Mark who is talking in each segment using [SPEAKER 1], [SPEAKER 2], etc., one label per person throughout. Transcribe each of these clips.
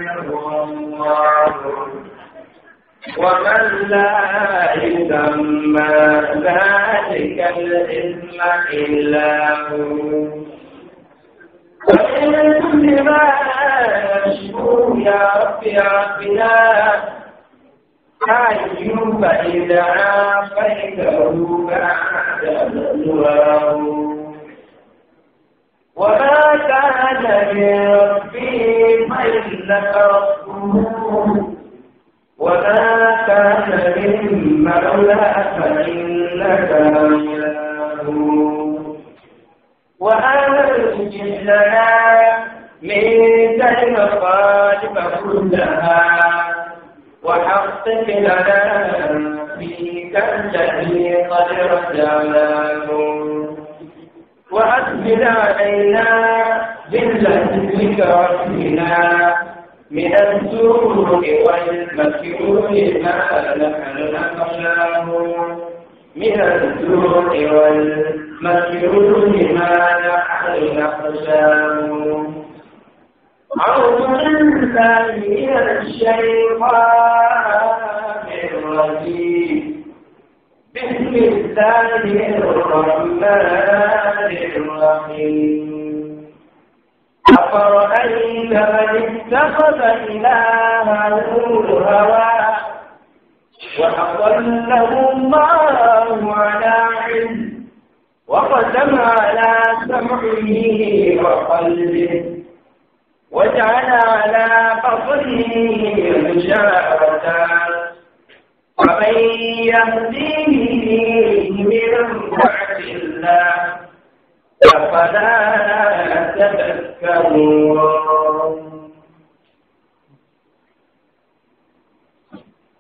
[SPEAKER 1] هو الله ومن لا يسمى ذلك الاسم إلا هو وإن ما يشكو يا رب ربنا أيوب إذا عافيته بعد بلواه وما كان لربي فإنك ربه وما كان من مولى فإنك مولاه وأنجز لنا منك المصائب كلها وحقق لنا فيك الذي قد رجعناه وأسبل علينا بالذكر ربنا من السوء والمكروه ما نحن نخشاه من السوء والمكروه ما نحن نخشاه أعوذ بالله من الشيطان الرجيم بسم الله الرحمن الرحيم أفرأيت من اتخذ إلهه هواه وأضله الله على علم وختم على سمعه وقلبه وجعل على بصره غشاوة ومن يهديه من بعد الله أفلا تذكرون.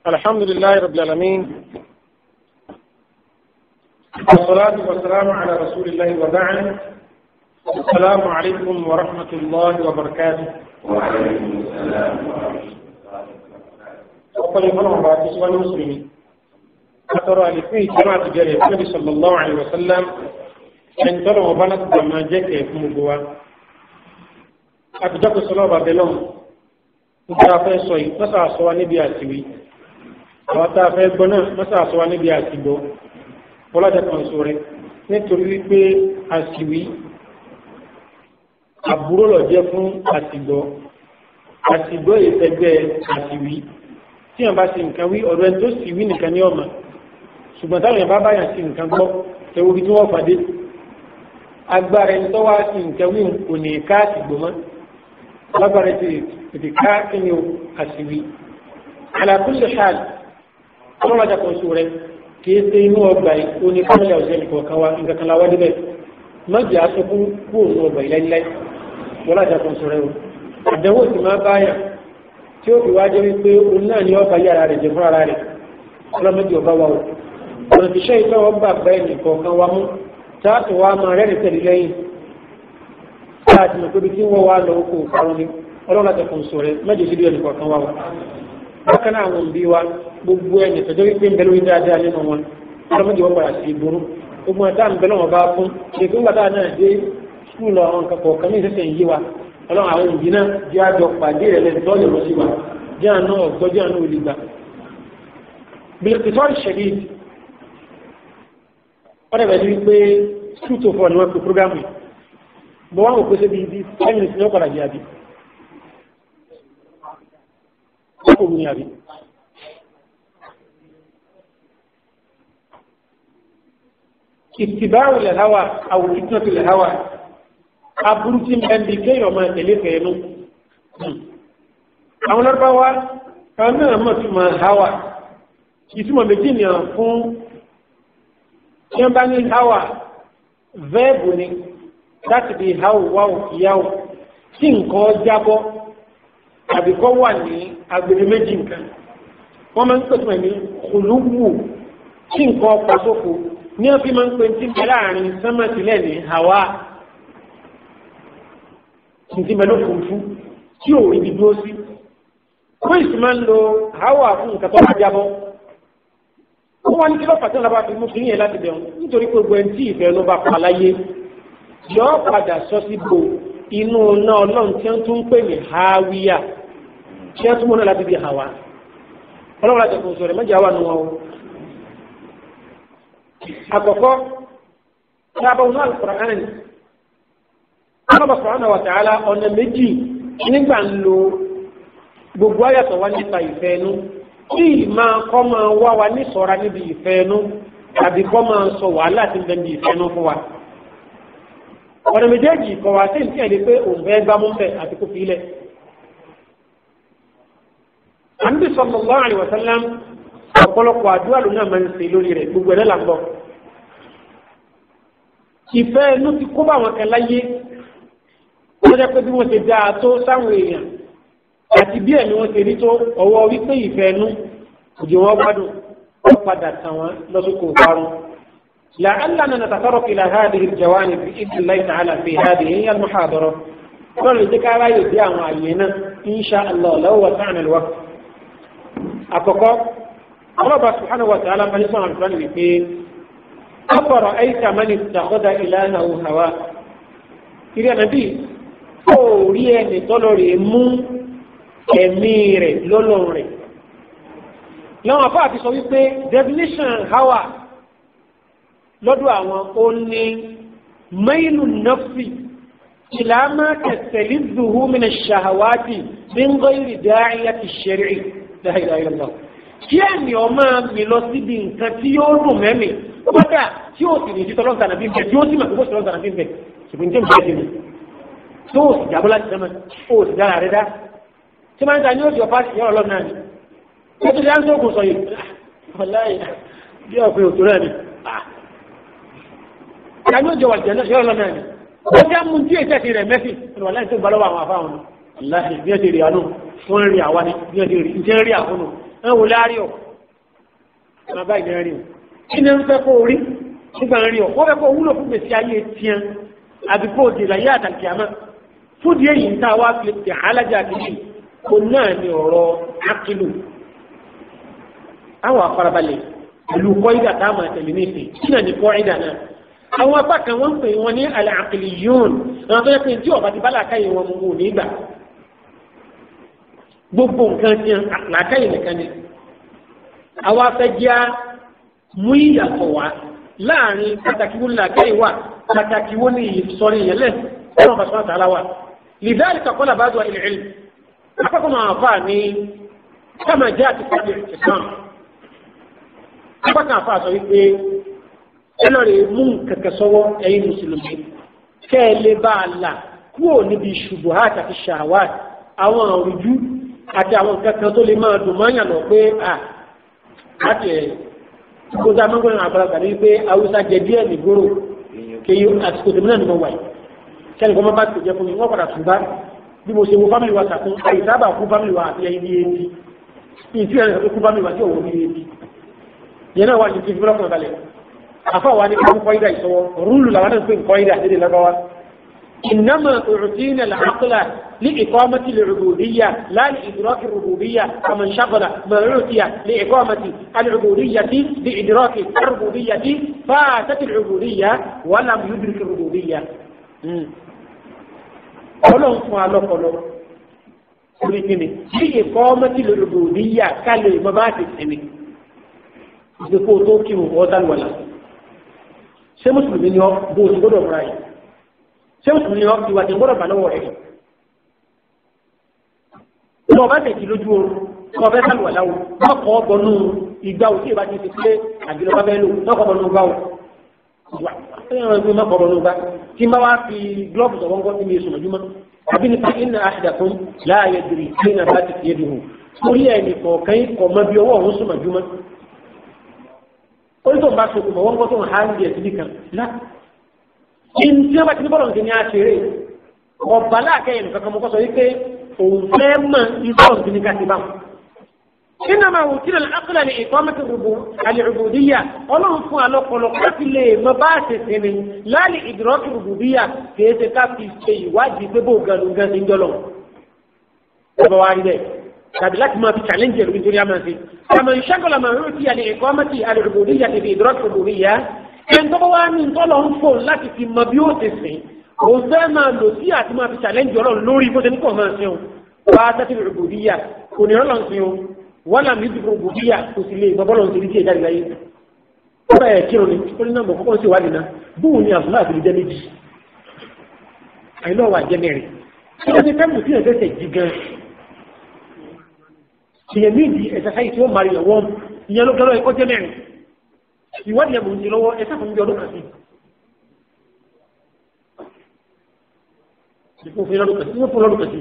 [SPEAKER 2] الحمد لله رب العالمين والصلاة والسلام على رسول الله وبعد. السلام عليكم ورحمة الله وبركاته.
[SPEAKER 1] وعليكم السلام ورحمة الله وبركاته.
[SPEAKER 2] وقال الله بعد سؤال المسلمين أترى لفيه جماعة جريء النبي صلى الله عليه وسلم أن ترى وبنت بما جاء في مجوا أتجاك الصلاة بابلون وتعفى سوي مسا سوى نبي أسوي وتعفى بنا مسا سوى نبي أسيبو ولا تكون سوري nítorí pé àsìwí àbúrò lọ jẹ́ fún àsìgbọ́ ìfẹ́gbẹ́ àsìwí tí wọ́n bá ṣe nǹkan wí ọ̀rọ̀ ẹni tó sì wí nìkan ní ọmọ ṣùgbọ́n táwọn èèyàn bá báyàn sí nǹkan gbọ́ ẹwọ́ bí tí wọ́n pàdé agbára ẹni tó wá sí nǹkan wí kò ní ká àsìgbò mọ́ lágbára ti ká kíni àsìwí ala kulli hal ọlọ́wọ́jà kan sọ rẹ̀ kìí ṣe inú ọgbà yìí ó ní kámẹ́lì ọ̀sẹ̀ nìkan kan wá nǹkan kan láwá débẹ̀ mọ́jì aṣọ fún kúrò ní ọgbà yìí láíláí wọ́n lájà kan sọ̀rọ̀ ẹ̀rọ àdánwò sì máa báyà tí ó fi wá jẹ́ wípé òun náà ní ọba yàrá rẹ̀ jẹ́ fún ara rẹ̀ ọlọ́mọdé ọba wa o ọ̀nà tíṣẹ́ ìfẹ́ wọn gbà bá ẹnì kọ̀ọ̀kan wa mú táàtù wa máa rẹ́rìn tẹ̀lé lẹ́yìn táàtù mọ̀ pé bí tí wọ́n wá lọ kó parun ni ọlọ́lájà kan sọ̀rọ̀ mẹ́jọ sí ẹnì kọ̀ọ̀kan wa wa bákan náà àwọn òbí wa gbogbo ẹni tọjọ́ wípé ń bẹ lórí dáadáa nínú wọn ọlọ́mọdé wọn padà sí ìgboro gbogbo ẹ̀ta ń bẹ lọ́wọ́ bá fún ṣètò ńgbàtà náà dé skúlù àwọn nǹkan kọ̀ọ̀kan ní ìṣẹ̀ṣẹ̀ ń yí wa ọlọ́run àwọn òbí náà jẹ́ àjọ pàdé rẹ̀ lẹ́nu tó lọ́ọ́ sí wa jẹ́ àná ọ̀gbọ́ jẹ́ àná olùgbà. bìlìkìtọ́rì ṣẹ̀lí wọ́n dẹ̀ bẹ̀ ní wípé 2 to 4 ni wọ́n fi prógámù yìí bọ́ wọn kò pèsè bíi 10 minutes ní ọ̀padà jẹ́ àbí اتباع الهوى او فتنة الهوى aburú tí ń bẹ ní kéèyàn máa tẹ̀lé fẹ́ẹ́nu àwọn lọ́rọ́báwá kan náà mọ̀ sí máa hawa ìtumọ̀ méjì nìyàn fún tí wọ́n bá ní hawa vẹ́ẹ̀bù ni láti di hawu wáwù ìyáwù tí nǹkan jábọ́ tàbí kọ́ wà ní agbèrè méjì nǹkan wọ́n máa ń pèsè ní kùlùwù tí nǹkan ọ̀pọ̀ sófo ní wọ́n fi máa ń pè ní tìǹbẹ̀ láàrin sánmàtìlẹ̀ ní hawa tìǹbẹ̀ ló fòfú tí ò ibi dúró sí wọ́n sì máa ń lo hawa fún nǹkan tó bá jábọ́ wọ́n wá ní kí lọ́pàá tí wọ́n bá fi mú kí yẹn láti bẹ̀rù nítorí pé gbogbo ẹni tí ìfẹ́ ló bá pa láyé yọ padà sọ síbò inú náà ọlọ́run tí wọ́n tún ń pè ní hawiya tí wọ́n túmọ̀ náà láti bí àwa ọlọ́run láti kò sọ̀rọ̀ mẹ́jọ wà nù wọn o. àkọ́kọ́ tí a bá wọn Al-Qur'an ni Allah subhanahu wa ta'ala ọ̀nà méjì nígbà ń lo gbogbo ayàtọ̀ wá nípa ìfẹ́ inú tí máa kọ́ máa wá wa ní sọ̀ra níbi ìfẹ́ inú tàbí kọ́ máa sọ wàhálà tí ń bẹ níbi ìfẹ́ inú fún wa. ọ̀nà méjèèjì kọ̀ wá sí ìtìyàn ní pé òun fẹ́ gbámú bẹ̀ àti kó fi ilẹ̀. Ànábì sallallahu alaihi wasallam ọ̀pọ̀lọpọ̀ àdúrà lónà máa ń ṣe lórí rẹ̀ gbogbo ẹ̀rẹ́ là ń bọ̀. ìfẹ́ inú ti kó bá wọn kan láyé wọ́n jẹ́ pé bí wọ́n ti dáa tó sáwọn èèyàn àti bí ẹ̀mí wọn ti rí tó ọwọ́ wípé ìfẹ́ inú òjò wọn gbádùn wọ́n padà tàn wọ́n lọ́sọ̀kò parun. لعلنا نتطرق إلى هذه الجوانب بإذن الله تعالى في هذه هي المحاضرة. قال ذكر يدعى معينة إن شاء الله لو وسعنا الوقت. أفقط الله سبحانه وتعالى من يسمع القرآن فيه أفرأيت من اتخذ إلهه هواه. إلى نبي orí ẹni tọ́lọ rẹ̀ mú ẹ̀mí rẹ̀ lọ́lọ́run rẹ̀. láwọn afọ́ àti sọ wípé definition hawa lọ́dọ̀ àwọn ó ní mailu nafsi ìlàmà tẹ̀sẹ̀lì zuhu min ash-shahawati min ghayri da'iyati ash-shar'i la ilaha illallah. kí ẹni ọmọ mi lọ síbi nǹkan tí yóò dùn mẹ́mì ó bá dà tí ó sì ní ìdí tọ́lọ́ tànàbí bẹ̀ tí ó sì mọ̀ pé kó sì tọ́lọ́ tànàbí bẹ̀ ṣùgbọ́n tí ó bẹ̀rẹ̀ sí tó o sì jábọ́ láti sẹ́mọ̀ o sì dára rẹ dá tí máa ń ta ní oṣù ọ̀pá sí ọ̀rọ̀ lọ́nà ni ó ti dáńtó kò sọ yìí ọ̀láyé bí ọ̀pẹ òtò rẹ̀ ni ta ní oṣù ọ̀pá sí ọ̀rọ̀ lọ́nà ni ó já mú tí èsì ẹ̀sìn rẹ̀ mẹ́sì ọ̀láyé tó gbà lọ́wọ́ àwọn afáwọn ọ̀láyé bí ẹ ti rí àánú wọ́n rí àwa ni bí ẹ ti rí ìjẹ́ rí àfọ́nù ẹ wò láàrí ọ̀ ọ̀nà báyìí ní rí o kí ni ń fẹ́ kó rí nígbà rí ọ̀ wọ́n fẹ́ kó wúlò fún gbèsè ayé tiẹ̀ àbíkó òdì láyé àtàkìyàmá fúdìí èyí ń tá wá fi tẹ̀ alájà kìíní kò náà ní ọ̀rọ̀ akílù àwọn afárabalẹ̀ pẹ̀lú kọ́ídà tá a máa tẹ̀lé ní ìsìn kí náà ní kọ́ídà náà àwọn apá kan wọ́n ń pè wọ́n ní al-aqliyyun àwọn tó yẹ pé tí ọba ti bá làákàyè wọn mú wò nígbà gbogbo nǹkan ti làákàyè nìkan ni àwọn afẹ́já mú ìyàtọ̀ wá láàrin pàtàkì wọn làákàyè wà pàtàkì wọn ní ìsọ̀rí yẹn lẹ̀ ọ̀rọ̀ bàtà tààlà wà. لذلك قال بعض أهل العلم أفكر أعفاني كما جاء في كتاب الاعتصام أفكر أعفاني ẹlọ́rẹ̀ mú kẹ̀kẹ́ sọ́wọ́ ẹ̀yin mùsùlùmí kẹ́ẹ̀lẹ́ bá a là kúrò níbi ṣubuhat àti shahawat àwọn àrùjú àti àwọn kẹ̀kẹ́ tó lè máa dùn mọ́yàn lọ pé láti ẹ̀ kó dá mọ́gbọ́n àgbàlagbà ní pé haúsá jẹ díẹ̀ nìgboro kéyí àsìkò tèmi náà ni mo wà yìí kẹ́ni kọ́ máa bá ti jẹ fún mi wọ́n padà tún bá bí mo ṣe wo fámìlì wa sàkún àìsábà kú fámìlì wa àti ẹyin ní etí ìtú ẹ̀rọ kú fámìlì wa tí òun ní etí yẹn náà wà ní ti fi búrọ́kùnrin balẹ̀ afa wa ni kan koida iso rulu la wana fin koida hidi lagawa انما اعطينا العقل لاقامه العبوديه لا لادراك الربوبيه فمن شغل ما اعطي لاقامه العبوديه بادراك الربوبيه فاتت العبوديه ولم يدرك الربوبيه Ọlọ́run fún alọ́pọ̀lọ́ orí kíni bí ìkọ́mọ́tì lòlùbòdìyà kálẹ̀ ìmọ̀ bá ti sinmi ìdíkò tó kí wọ́n dálùwàlà ṣé mùsùlùmí ni ọ bó o ti gbọ́dọ̀ múra yìí ṣé mùsùlùmí ni ọ ìwà tí gbọ́dọ̀ bà lọ́wọ́ rẹ̀ ọmọ ọba tẹ̀sí lójú oorun ọmọ ọbẹ̀ dálùwàlà o wọ́n kọ́ ọ bọnú ìgbà òsì ìbá ti ti pé àgbélọ́ba bẹ́ẹ̀ lò wọ́n kọ́ bọnú gbà o tí n bá wá fi glove sọ̀rọ̀ ńkọ́ tí mi yé sọ̀mọ́júmọ́ àbí nípa iná ahadakum la yadri iná bá ti tiẹ̀ dùn torí ẹ̀ nìkan kan kọ̀ mọ́ bí ọwọ́ òun sọ̀mọ́júmọ́ orí tó ń bá sọ̀kù mọ́ wọ́n kọ́ tó ń há ń jẹ síbí kan lá kí n tí wọ́n bá ti ní bọ́lọ̀ nǹkan ní àṣírí ọ̀bà láàkẹ́yìn nǹkan kan mọ́ kọ́ sọ wípé òun fẹ́ mọ̀ ìfọ̀ nǹkan ní kásìbá إنما وكل العقل لإقامة العبودية ولهم فوا لقلق لي مباسس لا لإدراك الربوبية كيف كافي شيء واجب بوغا لوغا سنجلون أبواري ده كابلات ما في challenge في الدنيا ما في كما يشغل ما يؤتي لإقامة العبودية بإدراك الربوبية إن تبوا من طلهم فول لا في مبيوت السين وزما لوسيات ما في challenge لون لوري بوتني كمان سيون wá tẹ́tí rògbòdìyà kò ní ọlọ́run sí o wọ́n làm ní rògbòdìyà kò sì lè gbọ́bọ́lọ́ sí ní tí ẹ̀ jáde láyé ọ̀rọ̀ ẹ̀ kírun ni ó ní nọ́mbà kọ́kọ́ sí ìwádìí náà bóun ni àfúlà àti ìjẹ́ méjì àìlọ́wà jẹ́ mẹ́rin kí ló ti fẹ́ mú sí ẹ̀sẹ̀ jì gan ìyẹn méjì ẹ̀sẹ̀ tí ó mari ọwọ́ ìyẹn ló gẹ́rọ ẹ̀kọ́ jẹ́ mẹ́rin ìwádìí ẹ̀mù ń ti lọ́wọ́ ẹ̀sẹ̀ fún mi ọdún kan sí ìfún lọ́dún kan sí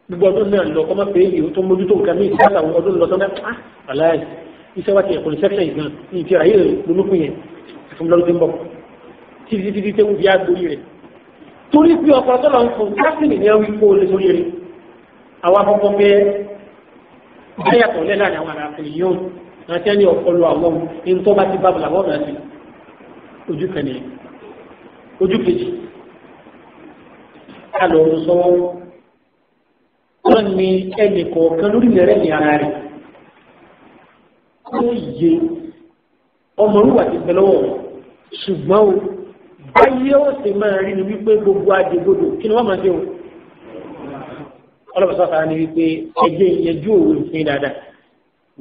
[SPEAKER 2] gbogbo ọdún náà lọ kọ́mọ́ pé èyí tó mójútó nǹkan ní ìdíkàtà ọdún lọ sọ́dọ̀ aláì iṣẹ́ wá ti ẹ̀kọ́ ní sẹ́kẹ̀ ìgbọ̀n ní ìfẹ́ ayé lónúkún yẹn fún lọ́dún tí ń bọ̀ títí tẹ́wù bí agbórí rẹ̀ torí pé ọkọ̀ tó lọ ń fún kásìnì ní ẹwì kó lè sórí rẹ̀ àwọn akọ́kọ́ pé báyàtọ̀ lẹ́la ní àwọn àràfẹ́ yóò náà tẹ́ ní ọpọlọ àwọn ohun tó bá ti bá bàbá ọ̀nà sí ojú kan nìyẹn ojú kejì ká lọ sọ wọ́n ní ẹnì kọ̀ọ̀kan lórí rẹ̀ ní ara rẹ̀ ó yẹ ọmọ orúwà ti bẹ lọ́wọ́ ṣùgbọ́n o báyé ó sì máa rí ni wípé gbogbo adégbodò kí ni wọ́n máa ṣe o ọlọ́pàá sọ́kà ni wípé ẹjẹ́ ìyẹjú òwe òfin dáadáa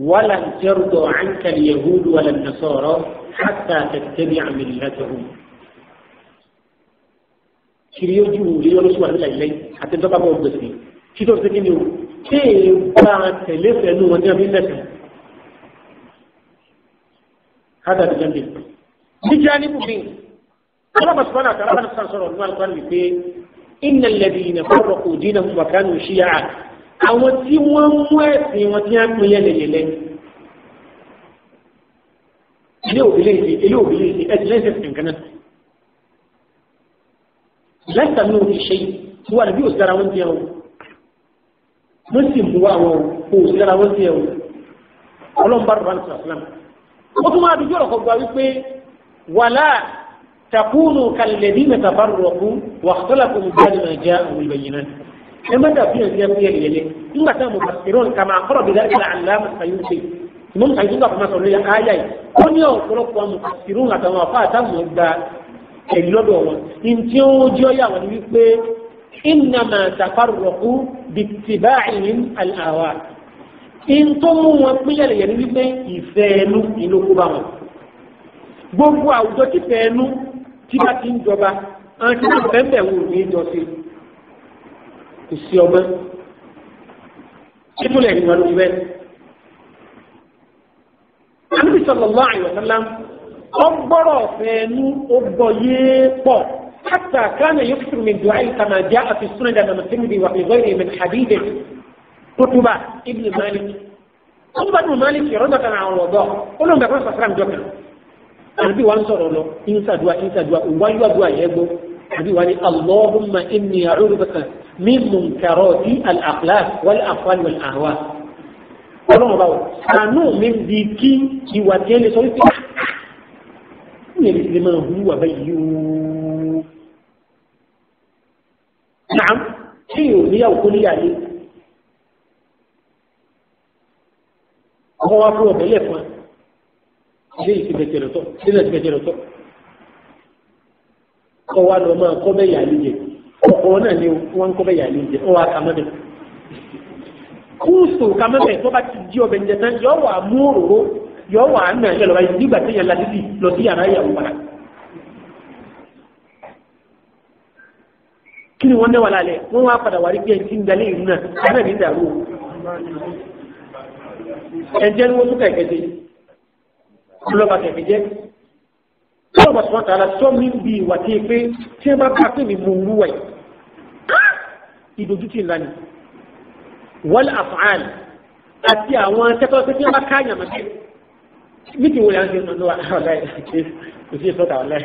[SPEAKER 2] wàlà tẹ́rùdọ̀ àǹkàlì yahudu wàlà nasọ̀rọ̀ hàtà tẹ̀tẹ̀bí àmìlẹ́tẹ̀hùn. kiri ojú òwe ọlọ́sùn wà nílẹ̀ ilẹ̀ àti dọ́gba bọ́ gbèsè kí tó ṣe kí ni o ṣé èèbá tẹ̀lé fẹ́nu wọn ní ọdún lẹ́sìn. hàtà tẹ̀tẹ̀bí. níjà ní bùbí ọlọ́pàá sọ́kà àti alábàá sọ̀rọ̀ nínú àlùkò wípé inna alladhina farraqu dinahum wa kanu shi'a àwọn tí wọ́n mú ẹ̀sìn wọn tí wọ́n pín yẹlẹyẹlẹ ilé òbílẹ̀ ìdí ẹ̀sìn lẹ́sẹ̀ sí nǹkan náà lẹ́sẹ̀ mi ò fi ṣe tí wà níbi òsì dára wọn tiẹ̀ o wọ́n sì mú àwọn òsì dára wọn tiẹ̀ o ọlọ́mùbá rẹ̀ wọn sọ̀rọ̀ fúlàmù ó tún máa dúdú ọ̀rọ̀ kan gba wípé wàlá تكونوا كالذين تفرقوا واختلفوا من بعد ما جاءهم البينات. لما تبين في يلي ثم كانوا مفسرون كما أقر بذلك العلامة السيوطي. من سيوطي كما قال لي آية كن يوم قلوا مفسرون كما فاتهم مدة اللودو إن تيوجوا يا ولي إنما تفرقوا باتباعهم الآواء. إن تموا وقيل يعني يفعلوا إلى كبار. gbogbo àwùjọ tí fẹ́ẹ́nu tí bá ti ń jọba àwọn tí wọ́n fẹ́ bẹ̀rù ní ìjọsí kò sí ọmọ títúlẹ̀ ní wọn lójú bẹ́ẹ̀. Ànábì sallallahu alaihi wasallam ọgbọ́rọ̀ fẹ́ẹ́nu ó gbọ́ yé pọ̀ حتى كان يكثر من دعاء كما جاء في السنن عند الترمذي وفي غيره من حديث قتبة ابن مالك. قتبة ابن مالك رضي الله عنه وارضاه قال لهم بقول صلى الله عليه àbí wa ń sọ̀rọ̀ lọ ìsàdùà ìwáyú àdúrà yẹn gbọ́ àbí wa ní Allahumma inni a'udhu bika min munkarati al-akhlaq wal-af'al wal-ahwa. ọlọ́run báwo sànú mi di kí ìwà tí ẹ lè sọ wípé ní ẹni tí máa hu wà báyìí yóò. Nàám tí yóò níyàwó kó níyàlé ọkọ wa fún ọbẹ̀ lẹ́fọn. ilé ìsìnkẹ̀tẹ̀ lọ́tọ̀ ilé ìsìnkẹ̀tẹ̀ lọ́tọ̀ kọ́ wa lọ máa kọ́ bẹ́ẹ̀ yà lè jẹ ọkọ̀ náà ni wọ́n ń kọ́ bẹ́ẹ̀ yà lè jẹ ọwọ́ àkàmọ́bẹ̀ kúùsù kàmọ́bẹ̀ tó bá ti di ọbẹ̀ ǹjẹ́ tán yọ wà mú òróró yọ wà á nà ẹ̀ lọ́wọ́ yìí nígbà tí yẹn lásìkò lọ sí yàrá ìyàwó padà kí ni wọ́n náwó lálẹ́ wọ́n wá padà wà rí bí ẹni tí ń dalẹ̀ ìlú náà káná ní ìdàrú ẹ̀jẹ̀ ni wọ́n tún kẹ̀kẹ́ ọlọ́ba kẹ̀kẹ́ jẹ́ ọlọ́ba sọ́tà ala sọ mi bí ìwà tí pé tí ẹ bá bá pè mí mú wúwẹ̀ ìdójútì ńlá ni wal af'al àti àwọn akẹ́kọ̀ọ́ pé tí ẹ bá ká àyàmọ̀ sí mítì wọlé àwọn ṣe ń lọ ọ̀láì kò sí ìsọ́tà ọ̀láì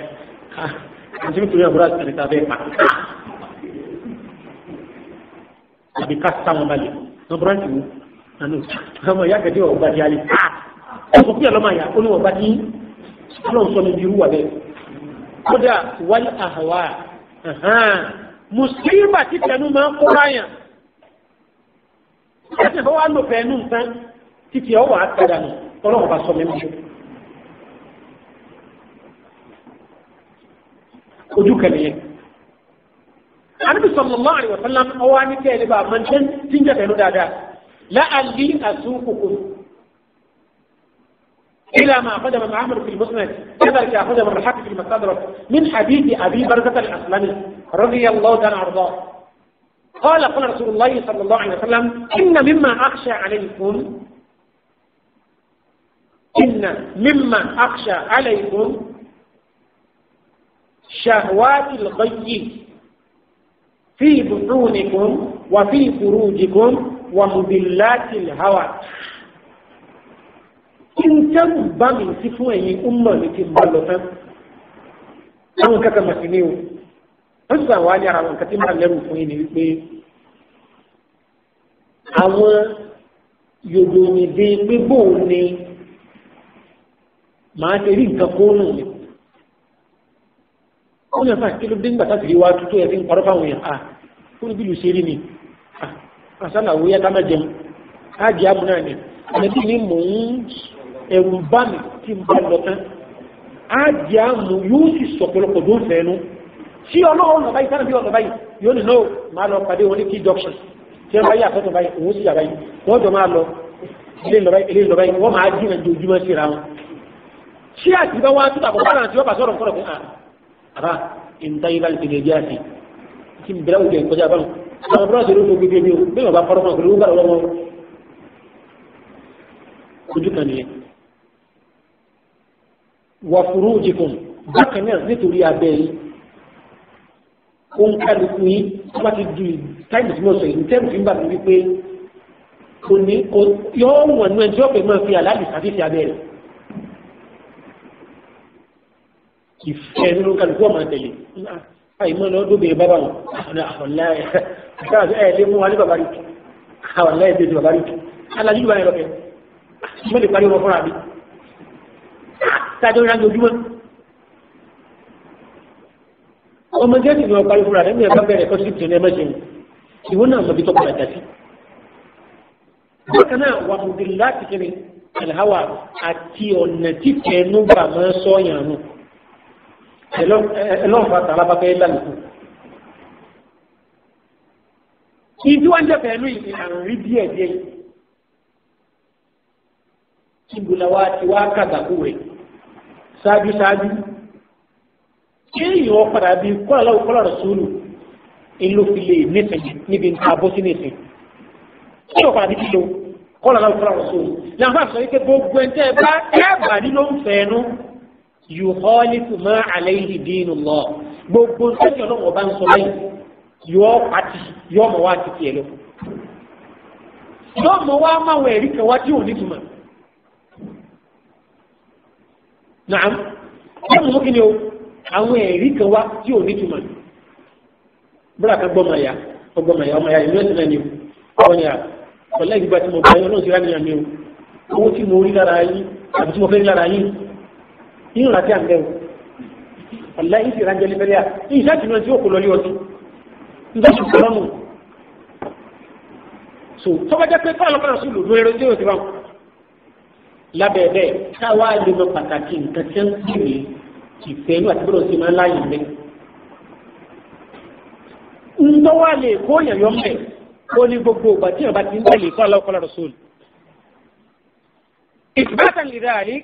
[SPEAKER 2] àti nítorí àbúrò àti ìrìntà bẹ́ẹ̀ pa àbí ká sáwọn balẹ̀ wọn bọ́ra ti wú àná ọmọ ìyá gẹ̀dẹ̀ ọ̀gbà di alẹ́ ọ̀sọ̀ fún yàrá máa yà ó ní wọ́n bá ní ọlọ́run sọ níbi irú wà bẹ́ẹ̀. kódà wal ahwa mùsùlùmí tí tẹnu máa ń kóra yàn ẹsẹ̀ fọwọ́ àlò fẹ́ẹ́nù nǹkan títí ọwọ́ àtẹ̀dá nù ọlọ́run bá sọ mẹ́mí. ojú kẹlẹ̀ yẹn Ànábì sallallahu alaihi wasallam ọwọ́ ní kẹ́ ẹ̀ nípa àmọ́ntẹ́ tí ń jẹ́ dáadáa láàlí àsúkùkù إلى ما أخذ من عمر في المسند كذلك أخذ من الحاكم في المستدرك من حديث أبي برزة الأسلمي رضي الله تعالى عنه قال رسول الله صلى الله عليه وسلم إن مما أخشى عليكم شهوات الغي في بطونكم وفي فروجكم ومضلات الهوى ìntẹ́rù bá mi sí fún ẹ̀yin ọmọ mi ti bá lọ tán àwọn kẹta màsí ní o ó sì àwọn àní ara wọn kẹtí máa lẹ́rù fún yín ni wípé àwọn yòdò nìdí pé bóun ni màá ti rí nǹkan kó nù mí ó lè fà kí ló dé nígbà tá a ti rí wá tútó ẹ fi ń parọ́ fáwọn èèyàn ó ní bí lu ṣe rí ni àṣàlà òwe yá ká má jẹun á jẹ àmúná ni àmẹ́bí ni mò ń ẹ̀rù bá mi tí ń bá lọ tán á jẹ́ àmú yóò sì sọ̀pọ̀lọpọ̀ tó ń fẹ́ nu tí ọlọ́run lọ báyìí sáà bí ọ̀nà báyìí yóò ní náà máa lọ pàdé wọn ní kí junction tí wọ́n bá yà àtọ́tọ̀ báyìí òun sì yà báyìí wọ́n jọ máa lọ ilé lọ báyìí wọ́n máa jìnà jojúmọ́ síra wọn. ṣé àtìbá wa tún àbọ̀ bára àti wọ́n bá sọ̀rọ̀ fọ́rọ̀ fún àbá ìntayé bá ti lè jẹ́ àti tí ń bẹ̀rẹ̀ òjò ìkọjá báwọn àwọn búrọ́ọ̀sì ló gbogbo gbé mi o bí wọ́n bá fọ́rọ̀ fún àkọlù wọ́n bá lọ́wọ́ ojú kan nìyẹn. wà furujikum bákan náà nítorí abẹ́ yìí ó ń kálukú yín wọ́n bá ti du táìmù tí mo sọ yìí tẹ́ẹ̀mù tí ń bà mí wípé kò ní yọ wọ̀n nú ẹni tí wọ́n pè máa fi àlàlì àfíìsì abẹ́ rẹ̀ ìfẹ́ nínú kálukú ọmọ tẹ̀lé àìmọ́ ní ọdún bèèrè bábà wọn àwọ̀láyé ẹ̀ lé mú wa ní bàbá rí àwọ̀láyé bèèrè bàbá rí alájú ìwà ẹ̀rọ kẹ mọ́ lè parí wọn fúnra mi tàbí ìrìnàjò ojúmọ́ ọmọ jẹ́sì ni wọ́n parí fúnra rẹ̀ ní ẹ̀bá bẹ̀rẹ̀ kọ́ sí ìtìrìn ẹmẹ́sẹ̀ ìwọ́n náà mọ̀ bí tọ́kọ̀ àjà sí. bákan náà wà mú di láti kiri alhawa àti ọ̀nà tí kẹ́ẹ̀nú gbà máa sọ yàn nù ẹlọ́ọ̀fà tààrà bá fẹ́ lálùkù. ìdí wọn jẹ́ pẹ̀lú àrùn rí díẹ̀ díẹ̀ ìgbòlàwà ti wá kàgbàkú rẹ̀ ṣáájú kí èèyàn padà bí kọ́lá rẹ̀ sólù ìlú fi lè nífẹ̀ẹ́ níbi nǹkan abọ́ sí nífẹ̀ẹ́ kí èèyàn padà bí kí ló kọ́lá rẹ̀ sólù làǹfà sọ wípé gbogbo ẹ̀ńtẹ́ bá ẹ̀bà nínú ń fẹ́ẹ́nu yukhalifu ma alayhi dinullah gbogbo sẹ́yìn ọlọ́wọ́ bá ń sọ lẹ́yìn yọ mọ̀ wá ti tiẹ̀ lọ yọ mọ̀ wá máa wẹ̀ ẹ̀rí kan wá tí ò ní túmọ̀ nàám yọ mọ̀ kí ni o àwọn ẹ̀rí kan wá tí ò ní túmọ̀ búra kan gbọ́mọ ya ọmọ ya ìlú ẹ̀sìn náà ni o ọmọ ya ọ̀lá ìgbà tí mo bá yọ náà sí ránìyàn mi o owó tí mo rí lára yín àbí tí mo fẹ́ rí lára yín yín láti àgbẹ̀ o ọ̀lá yín sì ránjẹ́ lẹ́fẹ̀rẹ́ à yín sáà tìǹbù tí ó kò lọ lé ọtí nígbà tí kò lọ́mù so tọ́ba jẹ́ pé fáwọn ọlọ́pàá sùn lòdù ẹ̀rọ tí ó ti bá wọn lábẹ́ bẹ́ẹ̀ káwá lè mọ pàtàkì nǹkan tí ń pè ní ìfẹ́ inú àti bọ́dọ̀ sí máa ń láàyè mẹ́. ńlọ́wọ́ lè kó yẹ̀yọ́ mẹ́ ó ní gbogbo ìgbà tí ọba ti ń tẹ̀lé fún aláwọ̀kọ́lá rọ̀sọ́ọ̀lù. ìfúbátà lè dá àlè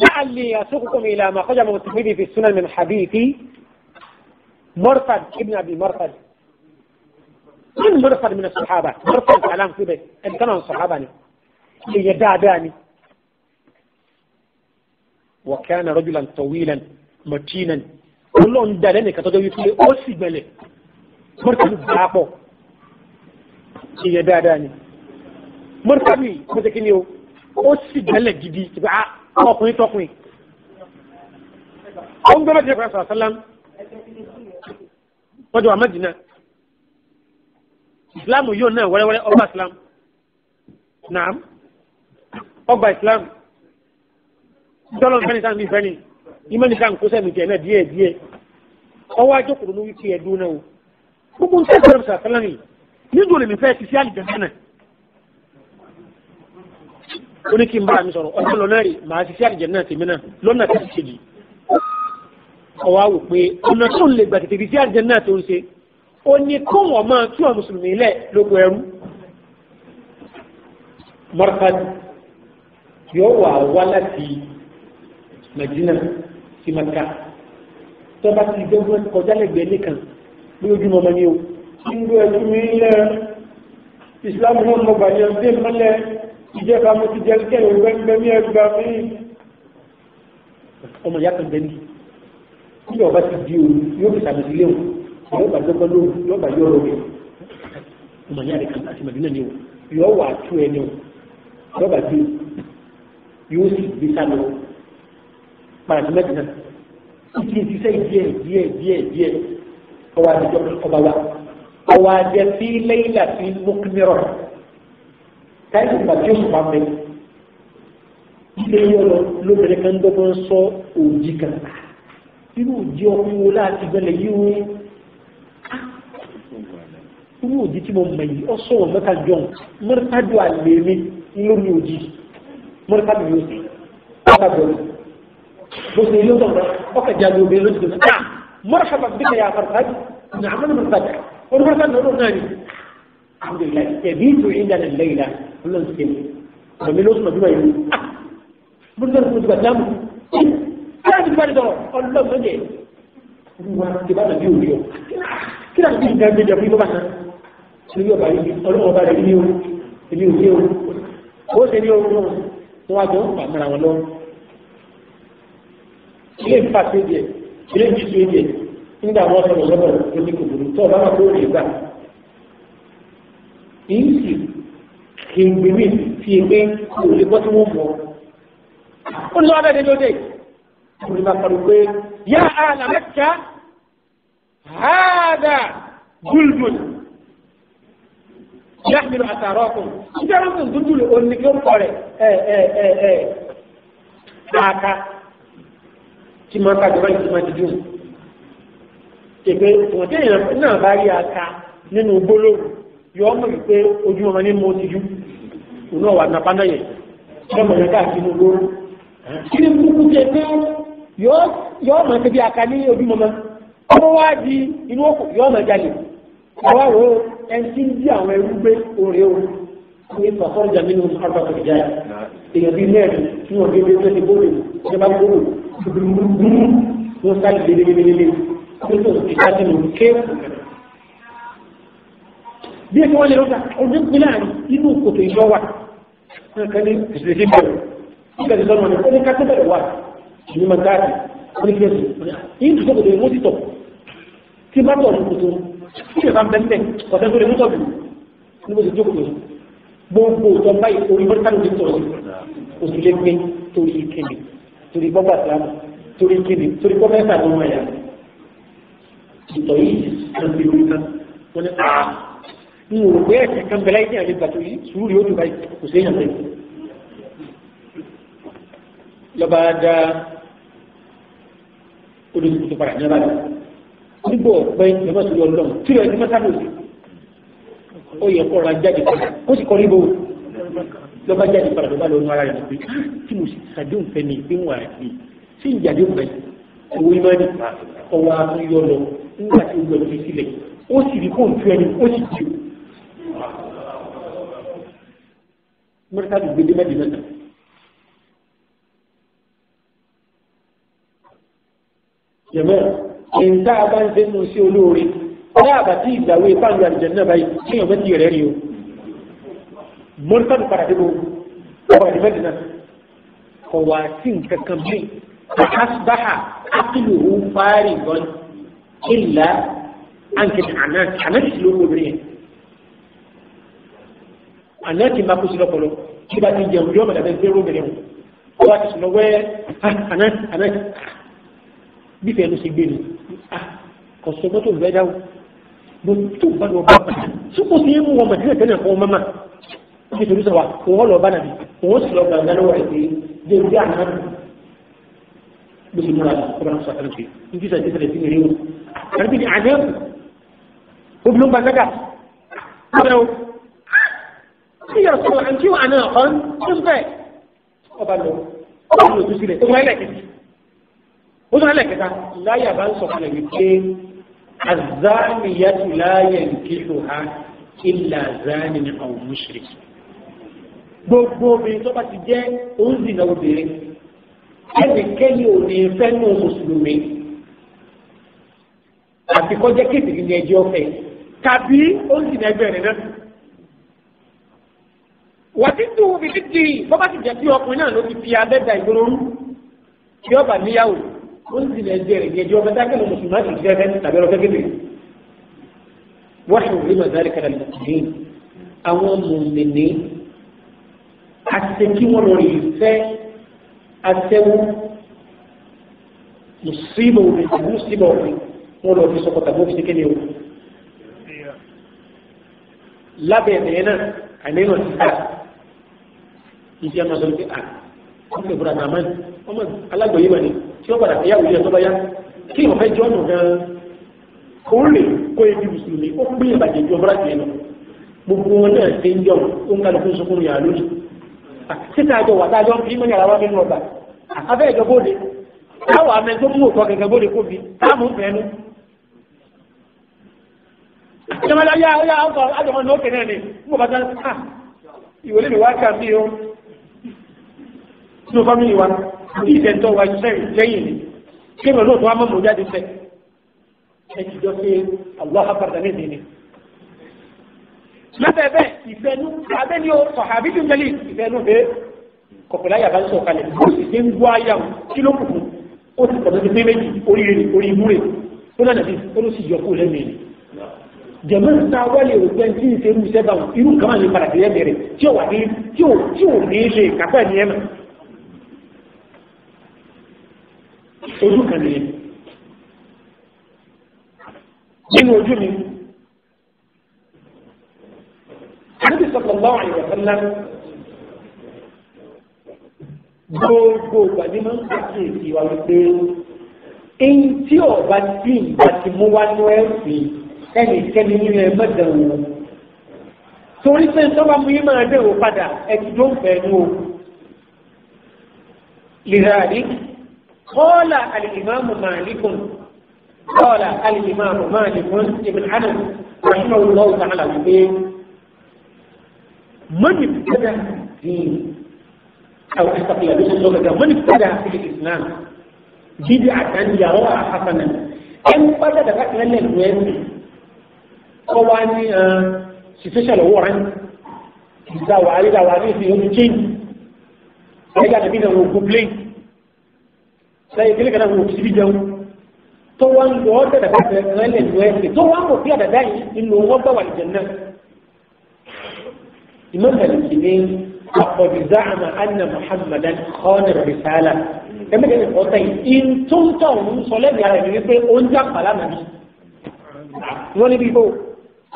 [SPEAKER 2] láàlè àsókòkòmí ìlà àmàkọ́jà mọ̀ tìmídìí fi sunan min hadithi Murtad ibn Abi Murtad. من مرفد من الصحابة مرفد كلام كده إن كانوا الصحابة يدعاني وكان رجلا طويلا متينا كلهم دلني كتجوا يقول أوسي بله مرفد بعبو يدعاني مرفدي كذا أوسي بله جدي تبع توقني أم بلد النبي صلى الله عليه وسلم وجوا مدينة Islamu yóò náà wẹ́rẹ́wẹ́rẹ́ ọgbà Islam naam ọgbà Islam dọ́lọ̀ nfẹ́ni sáà ní ìfẹ́ni ìmọ̀ni sáà ń kó sẹ́mi tiẹ̀ náà díẹ̀ ọwọ́ ajókòó ló wí pé ẹ̀dùn náà o gbogbo ń tẹ́sí ọ̀rọ̀ sàtẹ́lá ni níjó lè mi fẹ́ ti sí àlìjẹ́ náà ó ní kí n bá mi sọ̀rọ̀ ọjọ́ lọ náà rè màá ti sí àlìjẹ́ náà tèmi náà lọ́nà tó ti ṣe jì ọwọ́ àwò pé ọ̀nà tó ń lè gbà tètè sí àlìjẹ́ náà tó ń ṣe ó ní kó wọ́n máa tún àwọn mùsùlùmí lẹ̀ lóko ẹrú mọ́rkàdì yóò wá láti Madina sí Maka tó bá ti gbogbo kọjá lẹ́gbẹ̀ẹ́ nìkan ní ojúmọ́ ọmọ ní o nínú ẹ̀jú mi ilẹ̀ Islam náà mọ̀ gbàdé ọdún mọ́lẹ̀ ìjẹba mo ti jẹ́ kẹ́lẹ̀ gbẹ́gbẹ́ ní ẹgbà mí ọmọ ìyá kan bẹ́ẹ̀ ní ilé ọba ti di òru yóò fi sàbẹ̀ sílé o yóò bá gbọ́gbọ́ lóru yóò bá yọ̀ lóru ọmọ ìyá rẹ̀ kan àti Madina ní o yóò wà tú ẹni o yóò bá gbé yóò sì gbé sálọ parasi Madina ìdí ti sẹ́yìn díẹ̀ ọwọ́ àdìjọ́ ọba wa ọwọ́ àdìjọ́ sí lẹ́yìn láti mọ́kìnírọ̀ táyì ìgbàdí oṣù pàmẹ́ ilé yọrọ lóbìnrin kan dọ́gbọ́n sọ òjì kan irú òjì ọkùnrin wo láti gbẹlẹ̀ yìí wọ́n irú òjì tí mo mọ̀ yìí ọ̀sọ̀ wọn mẹ́ta jọ̀n mọ́tàdù àlèmí lórí òjì mọ́tàdù yóò sì ọ̀kadọ̀ bó ṣe ilé ọ̀dọ̀ ọkàjà ní obìnrin lójú tó náà mọ́tàdù bíkẹ́ yà mọ́tàdù ní àmọ́nà mọ́tàdù ọdún mọ́tàdù lọ́dún náà ni alhamdulillah yabitu indana al-layla kullun sin domin lokacin da zuwa yi mun zan kuma zuwa damu kana ji bari da Allah maje ruwa ke ba da biyu kina da biyu da biyu ba nan sun yi ba yi Allah ba da biyu ko sai biyu ko wa don ba mara wallo ile fa sai je ile ji sai je inda wa sai da ko ni ko to ba ko ni ba ìsì ìgbèmí fi ẹgbẹ́ olùgbọ́ tí wọ́n mọ̀ ó lọ adẹ́dẹ́ lóde olùgbà pàdé pé yá àlà Mẹ́kà hádà gúlgùn yahmilu àtàrọ́kùn ìjọba dúdú oníkẹ́ ọkọ̀ rẹ̀ dáaka tí máa ká jọba ìtìmá ti dùn ẹgbẹ́ wọ́n tẹ́yìn náà bá rí aka nínú gbólóhùn yọ ọmọ wípé ojú ọmọ ní mo ti jú òun náà wà ní apá náà yẹ ọmọ yẹn káàkiri ní gbóró kí ni kúkú jẹ pé yọ ọmọ ẹgbẹ́ bí aka ní ojú ọmọ ọmọ wa di inú òkú yọ ọmọ jalè àwa wo ẹni tí ń di àwọn ẹrú gbé òrè o ní ìfàkọ́rọ̀jà nínú àgbàkọ̀ ìjà èèyàn bíi mẹ́rin tí wọ́n gbé tó ti bóde ìjọba gbóró gbúgbúrú wọ́n sáré lélelélelé tó ìjà sínú kéèkù bí ẹni wọ́n lè lọ́ta ọdún pín láàrin inú kòtò ìṣọ́ wà nǹkan ní ìṣẹ̀lẹ̀ bẹ̀rẹ̀ nígbà tí sọ́nà ní kápẹ́ bẹ̀rẹ̀ wà ní mọ̀gáàdì oníkẹ́sì yìí tó kòtò ìwọ́n ti tọ̀ tí bá tọ̀ ní kòtò tí ìfà bẹ́ẹ̀ ọ̀tẹ́ tó lè mú tọ̀bù ní bó ti jókòó gbogbo ìtọ́ báyìí orí mọ́tà ló ti tọ̀ sí òsì lé gbé torí kíni torí bọ́gbà sàmù torí kíni torí kọ́ mẹ́ta ló wọ̀ yà ìtọ̀ yìí wọ́n ní n ò gbé ẹ̀sẹ̀ kan bẹ̀rẹ̀ ní àlejò àti sùúrù yóò dùbà kò sí èèyàn lẹ́yìn lọ́ba dá olùsùn tó padà ní abájá nígbà ọ̀pẹ ìjọba sọ̀rọ̀ ọlọ́run tí ìrọ̀ ẹni mọ́tà lòsì ó yẹ kó ra jáde padà ó sì kọ́ níbo lọ́ba jáde padà lọ́ba lọ́nu ara rẹ̀ pé tí mo sì ṣàdéhùn fẹ́ mi pé wà á sí ìjàdé òfẹ́ owó ìmọ̀ọ́nì ọwọ́ àtúnyọ lọ nígbà tí ó gbẹ̀rù fi sílẹ̀ ó sì rí kó ń tú ẹni ó sì jù mọ́tà tó gbé dé mẹ́rin náà. Jẹ̀mọ́ ìǹtà bá ń ṣe nù sí olóore ní àbàtì ìgbàwé pàǹdù àjẹ́ náà báyìí kí èèyàn mẹ́tì rẹ̀ rí o. Mọ́tà tó padà dé bò ọ̀pọ̀ àti mẹ́rin náà kọ̀ wá sí nǹkan kan bí àkásbáhà ákìlùhù fáárì gan ìlà àǹkẹ́tì ànáàtì ló wọ obìnrin yẹn. Ànáàtì máa kó sí lọ́pọ̀lọ́ kí bá ti jẹun yóò mọ̀lẹ́bẹ̀ gbé róbìnrin wọn. Ó wá ti sùn lọ́wọ́ ànáàtì bí fẹ́ẹ́ ló ṣe gbé ni kọ̀sọ̀ mọ́tò ìfẹ́ dáwọ́ bó tó bá lọ bá bàtà sókò sí mú wọn màdínà tẹ́lẹ̀ fún ọmọ máa ó ti torí sọ̀wá òun lọ bá nàbí òun sì lọ gbàgbà lọ́wọ́ ẹ̀ pé dé orí àná bó ṣe múra ọba náà sọ̀tàn pé ní kí sàdé tẹ̀lé sí ní ríro àbí ní àná obìnrin gba gágà ọbẹ̀ o ṣé yà sọ àǹtí wà náà ọ̀n tó fẹ́ ọba lọ ọba lọ tó sílẹ̀ ó wọ́n ẹlẹ́kẹ̀ẹ́ ó sọ ẹlẹ́kẹta láyà bá ń sọ fún ẹ̀mí pé az-zaniyatu la yankihuha illa zanin aw mushrik. Gbogbo obìnrin tó bá ti jẹ́ oúnjẹ obìnrin ẹnikẹ́ni ò ní fẹ́ nù mùsùlùmí àti kọjá kéèsì ní ẹjọ́ ọ̀fẹ́ tàbí oúnjẹ ẹgbẹ́ rẹ̀ náà. Wàtí tó fi títí bọ́bá ti jẹ́ bí ọkùnrin náà ló ti fi abẹ́dà ìgboro rú tí ọba níyàwó oúnjẹ ẹgbẹ́ rẹ̀ ní ẹjọ́ ọ̀fẹ́ dákẹ́lẹ̀ mùsùlùmí àti ìfẹ́ tàbí ọ̀fẹ́ kéde. Wọ́n ṣe òfin màdárì kadà lùmí àwọn mùmìnì àti kí wọ́n lọ rí ìfẹ́ àtẹ̀wò mùsíbà òfin tàbí mùsíbà òfin wọ́n lọ fi sọkọ̀ tàbí òfin kéde o. Lábẹ́ ẹ̀bẹ̀yẹn náà àìlẹ́yìn ọ̀sìn ká ìdí àmà sọ pé wọ́n fi ìbúra nàmá ọmọ alágbòye wà ní tí wọ́n padà fẹ́yàwó ilé ẹ̀tọ́ bá yá kí wọ́n fẹ́ jọ́ ọ̀nà gan-an kó lè kó ebi mùsùlùmí ó gbé ìbàjẹ́ ju ọmọdé tiẹ̀ lọ gbogbo wọn náà ṣe ń jọ ó ń kálukú sọkúrú yàrá lónìí títà àjọ wà tájọ ń fi mọ́ yàrá wa nínú ọgbà afẹ́ ìjọ bóde táwọn amẹ́ tó mú òtọ́ gẹ́gẹ́ bóde kó bi táàmù fẹ́nu ìjọba yá ọkọ̀ àjọmọ́ ní òkè náà ni mo bá tán ìwòlé mi wá kà mí o sínú fámìlì wa ní ìdẹ́ntọ́ wa lẹ́yìn ni kí èèyàn lóòótọ́ wa mọ̀ mọ̀ jáde fẹ́ ẹ ti jọ pé Allah apàdé ní ìdíni. lábẹ́ bẹ́ẹ̀ ìfẹ́nu abẹ́ni o sọ̀hábí tún jẹ́lì ìfẹ́nu bẹ́ẹ̀ kọ̀pẹ̀lá yàrá ń sọ̀ kalẹ̀ ó sì dé ń gbọ́ ayá o kí ló kùkù ó ti pọ̀ lọ́dún méjì orí ibú rẹ̀ ó náà nàbí ó ló sì yọ kó lẹ́nu rẹ̀. jẹ̀mọ́ ta wálé òpin tí ń serú iṣẹ́ bá wọn irú kan ní padà tẹ̀lé bẹ̀rẹ̀ tí ò ní lè kápẹ́ ní ẹ̀mà ojú kan nìyẹn nínú ojú mi Nabi sallallahu alaihi wasallam gbogbo ìgbàdí máa ń pàṣẹ ìwà wípé èyí tí ọba tí ìgbà ti mú wá ní ẹ̀sìn ẹnikẹ́ni nínú ẹ mẹ́dẹ̀wò torí pé tọ́ba mú yín máa dẹ̀wò padà ẹtì tó ń fẹ́ nù o. lìhàrí qala al-imamu Malikun qala al-imamu Malikun ibn Anas rahimahullahu ta'ala wípé man ibtada din aw istaqla bi sunnah man ibtada fi al-islam bid'atan yaraha hasanan ẹn padà dàgbà kílẹ̀ lẹ́nu kọ́ wá ní situation lọ́wọ́ rẹ̀ ìdáwà ní ìfihàn ojú change ẹgbẹ́ àti bíi àwọn òkú plane lẹ́yìn kílẹ̀ kan àwọn òkú síbí jẹun tó wá ń lọ ọ́dẹ̀ dàgbà kílẹ̀ lẹ́nu ẹ̀sìn tó wá ń bọ̀ sí àdàdà yìí nínú wọn bá wà lìjẹ̀ náà Imam Maliki ní àkọ́dì záàmà anna Muhammadan khana risala ẹ̀mẹ́jẹ̀ ní ọ̀tá yìí tó ń tọ̀ ń sọ lẹ́nu ara ìlú wípé ó ń jà pàlà nàbí wọ́n ní bí bó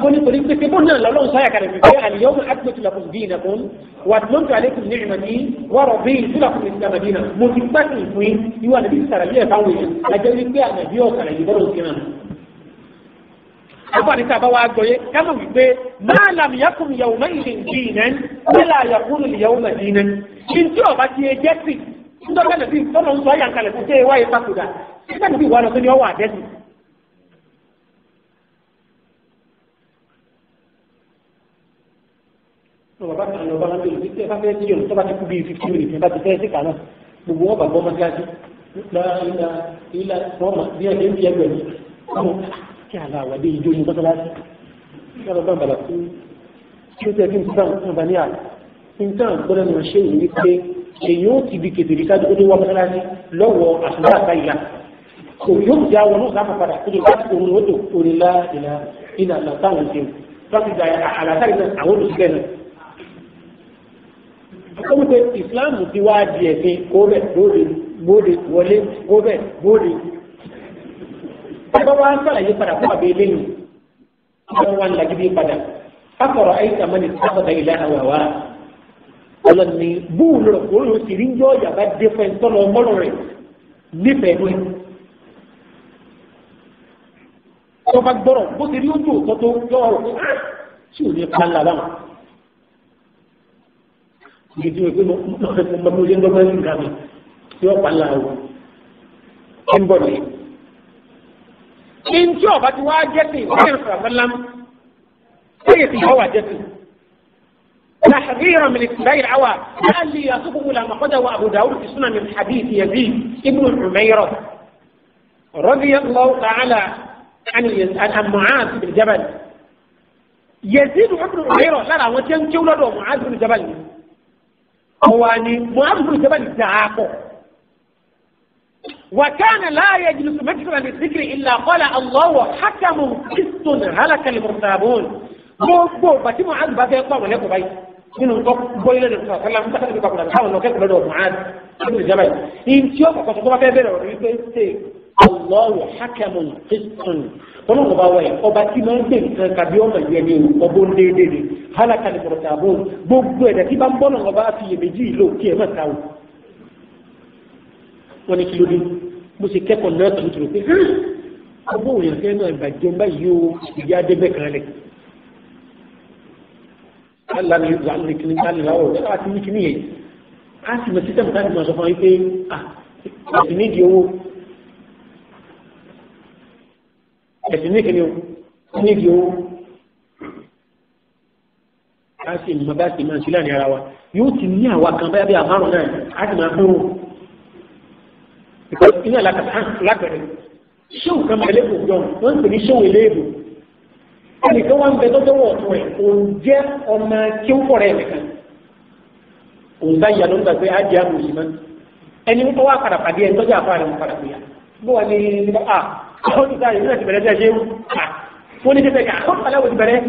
[SPEAKER 2] wọ́n ní torí pé bó náà lọ́lọ́run sáyà kalẹ̀ wípé al-yawma akmaltu lakum dinakum wa atmamtu alaykum ni'mati wa raditu lakum al-islama dinan mo ti pàṣẹ fún yín ìwà nàbí sàràlẹ́ ẹ̀fà wòye àjẹ́ wípé ànàbí ọ̀sàrà yìí bọ́lọ̀ sí náà. àbáni sábà wá gbọ́yé kámọ̀ wípé ma lam yakun yawma'idhin dinan wala yakunu al-yawma dinan kí n tí ọba ti jẹ́ sí ndọ́gbẹ́ nàbí tọ́lọ̀ ń sọ ayà kalẹ̀ fún ṣé wáyé pàkúdà nígbà níbi ìwà lọ́sọ́ ni ọwọ́ àdẹ́sì. bàbá kan lọ bá wọn lórí títí ẹ̀fá fẹ́ tí yòó tó bá ti kú bíi 15 minutes nígbà tí fẹ́ sí kàná gbogbo wọn bá gbọ́ mọ́ kíláàsì ilà wọn mọ̀ bí ẹ̀jẹ̀ ń fi ẹgbẹ̀ mi wọn kí àlà àwàdé ìjó ní mọ́sálásí kí àlọ́ bá ń bàlá fún kí ó tẹ́ kí n sàn fún ọba ní àlà nǹkan gbọ́dọ̀ ní wọ́n ṣe ìwé pé èyí ó ti di kètèrè kájú kó tó wá mọ́sálásí lọ́wọ́ àṣùgbà àtàyà kò yóò já wọn náà sáfà padà kó tó bá ti òun ó tó orílá ìlà táwọn ṣe láti gba àlàtàrí náà àwọn olùsílẹ̀ náà. Akọ́mọ̀ pé ìsìláàmù ti wá di ẹ̀sìn kó bẹ̀ bóde wọlé kó bẹ̀ bóde. Ọba wa ń sàlàyé padà fún àbẹ̀ eléyìí. Wọ́n wá ń lagídí padà. Akọ̀rọ̀ àyíká mọ́ni sábàtà ilẹ̀ àwàwá. Ọlọ́ni búùlù rẹ̀ kò lóò sì rí yọ yàrá dé fẹ́ tọ́lọ ọmọlọ rẹ̀ nífẹ̀ẹ́ lóyún. Ọba gbọ́rọ̀ bó ti rí ojú òtọ́tọ́ yọ ọ̀rọ̀ tí ò ní pa ńlá báwọn. Ìgbésí wípé mo ṣe ń gbọ́ mẹ́rin nǹkan mi tí wọ́n pa ńlá o. Ẹ ń bọ̀ ní. Kí n tí ọba ti wá jẹ́sìn ìwádìí sàlám ẹ̀yẹ ti ọwà jẹ́sìn. تحذيرا من اتباع الهوى لعلي يصفه لما قدر أبو داود في سنن من حديث يزيد ابن عميرة رضي الله تعالى عن معاذ بن جبل. يزيد ابن عميرة لا وجن جولد معاذ بن جبل هو أن معاذ بن جبل دعاقه وكان لا يجلس مجلسا للذكر إلا قال الله حكم قسط هلك المرتابون gbogbo bàtí Mu'adh bá fẹ́ pàwọn lẹ́kọ̀ọ́ báyìí nínú nǹkan bóyá lẹ́nu sọ̀rọ̀ sọ́lá ń bá sọ́kàtà ìpapòdà táwọn lọ kẹ́kọ̀ọ́ lọ́dọ̀ Mu'adh ibn Jabal yìí tí ó kọ̀kọ́ tó bá fẹ́ bẹ̀rẹ̀ ọ̀rọ̀ wípé ṣe Allahu hakamun qistun ọlọ́run bá wáyé ọba tí máa ń gbé nǹkan tàbí ọmọ ìyẹn ní ọgbọ́n déédéé halaka ni mọ̀tàbó gbogbo ẹ̀dá tí bá ń bọ́ lọ́wọ́ bá fi iyèméjì ìlò kí ẹ̀ má ta o. wọ́n ní kí ló dé mo ṣe kẹ́kọ̀ọ́ náà tuntun pé ọgbọ́n òyìn fẹ́ náà ìbàjẹ́ báyìí ó ìyá débẹ̀ kan lẹ̀. Allah ni ìgbà ní kìnnì ká lè láwọ̀ ẹ̀ láti ní kìnnì yẹn á sì mọ sísẹ́mù táàbì máa sọ fún yín pé ẹ̀sìn nídìí owó ẹ̀sìn ní kìnnì nídìí owó á sì mọ bá sì máa ń sílẹ̀ ní ara wa yóò ti ní àwa kan báyà bí àmárùn náà á sì máa fún wọn iná lágbẹ̀rẹ̀ ṣéwù kan máa lẹ́kọ̀ọ́ jọ wọ́n ń pè ní ṣéwù eléèbò ẹnìkan wá ń bẹ tọ́jọ́ wọ̀ ọ̀tún ẹ̀ òun jẹ́ ọmọ tí ó kọ̀ rẹ̀ nìkan òun bá yà ló ń gbà pé á jẹ́ àmì òṣìmọ́ ẹni wọ́n wá padà pàdé ẹni tọ́jú àfáà rẹ̀ ń padà pè ya bó wà ní àwọn ti sáyé nígbà tí bẹ̀rẹ̀ tẹ́ ṣe wọ́n ní tẹ́tẹ́ ká àwọn aláwọ̀ ti bẹ̀rẹ̀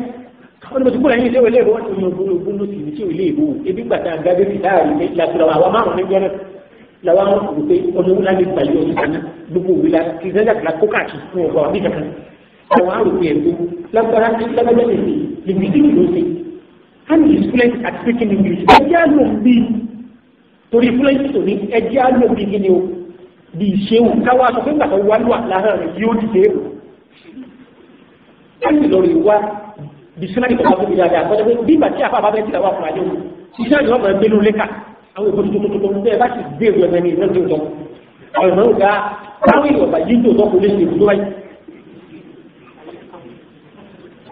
[SPEAKER 2] wọ́n ní mo ti kúrò ẹ̀yìn ṣéwù eléèbò wọ́n ti mú ogún ló sì ní ṣéwù eléèbò ebi gbàtà gábé fi táàrí làkúrò àwọn márùn-ún ní jẹ́rẹ̀ làwọn ọmọ kò pé ọmọ wúlá ní ìgbà yóò nígbà náà gbogbo wíwá kí sẹ́jà kìlá kó káàkiri fún ọgbà ọdún kankan àwọn àròkè ẹ̀dọ́ lágbára ní lágbájá lè fi lèbi tí kìló ṣe and his fluent at speaking English ẹjẹ́ àlọ́ bí torí fluent tó ní ẹjẹ́ àlọ́ bí kí ni o bí ìṣeun káwá sọ pé nígbà tó wá lọ́wọ́ láhàn rẹ̀ yóò dìde èrò láti lọ rí wá bí sinadi kọ̀ọ̀kan tó bí dáadáa kọjá pé bí ìgbà tí àfa àbábẹ́ ti làwọn àfúrádé o ṣiṣẹ́ ìwọ́n máa gbé lórí lẹ́ka àwọn ìbọn tuntun bẹ́ẹ̀ bá ti gbé ìwé ẹgbẹ́ ní ìwé tó tọ́ àwọn ìmọ̀ ògá káwọn ìwọ̀nba yìí tó tọ́ kò lè ṣe ìbùdó wáyé.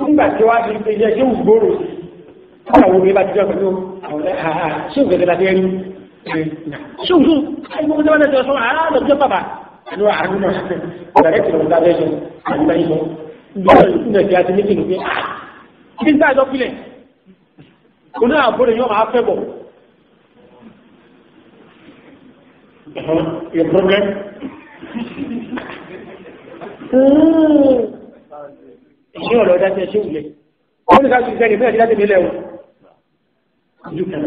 [SPEAKER 2] nígbà tí wàá di ilé ẹjẹ́ ògbóró àwọn òbí bá ti jẹ́ pẹ̀lú àwọn ṣé òun gẹ́gẹ́ láti ẹni ṣé òun tún àìmọ̀ ọjọ́ náà ti sọ àlọ́jọ́ bàbá àlọ́ àrùn náà ọ̀rẹ́ ti lọ́ọ́ dábẹ́ sọ àdúrà yìí sọ ìgbésẹ̀ ìkúnlẹ̀ tí a ti ní kí ní ń dájọ́ pílẹ̀ oní àbúrò yóò máa fẹ́ bọ̀. Your problem? Ìṣe ọ̀rọ̀ ọ̀dá tí ẹ ṣe ń lè. Ó ní ká ṣe ìṣẹ́ ìfẹ́ ìdájọ́ ìbílẹ̀ o. Ojú kan.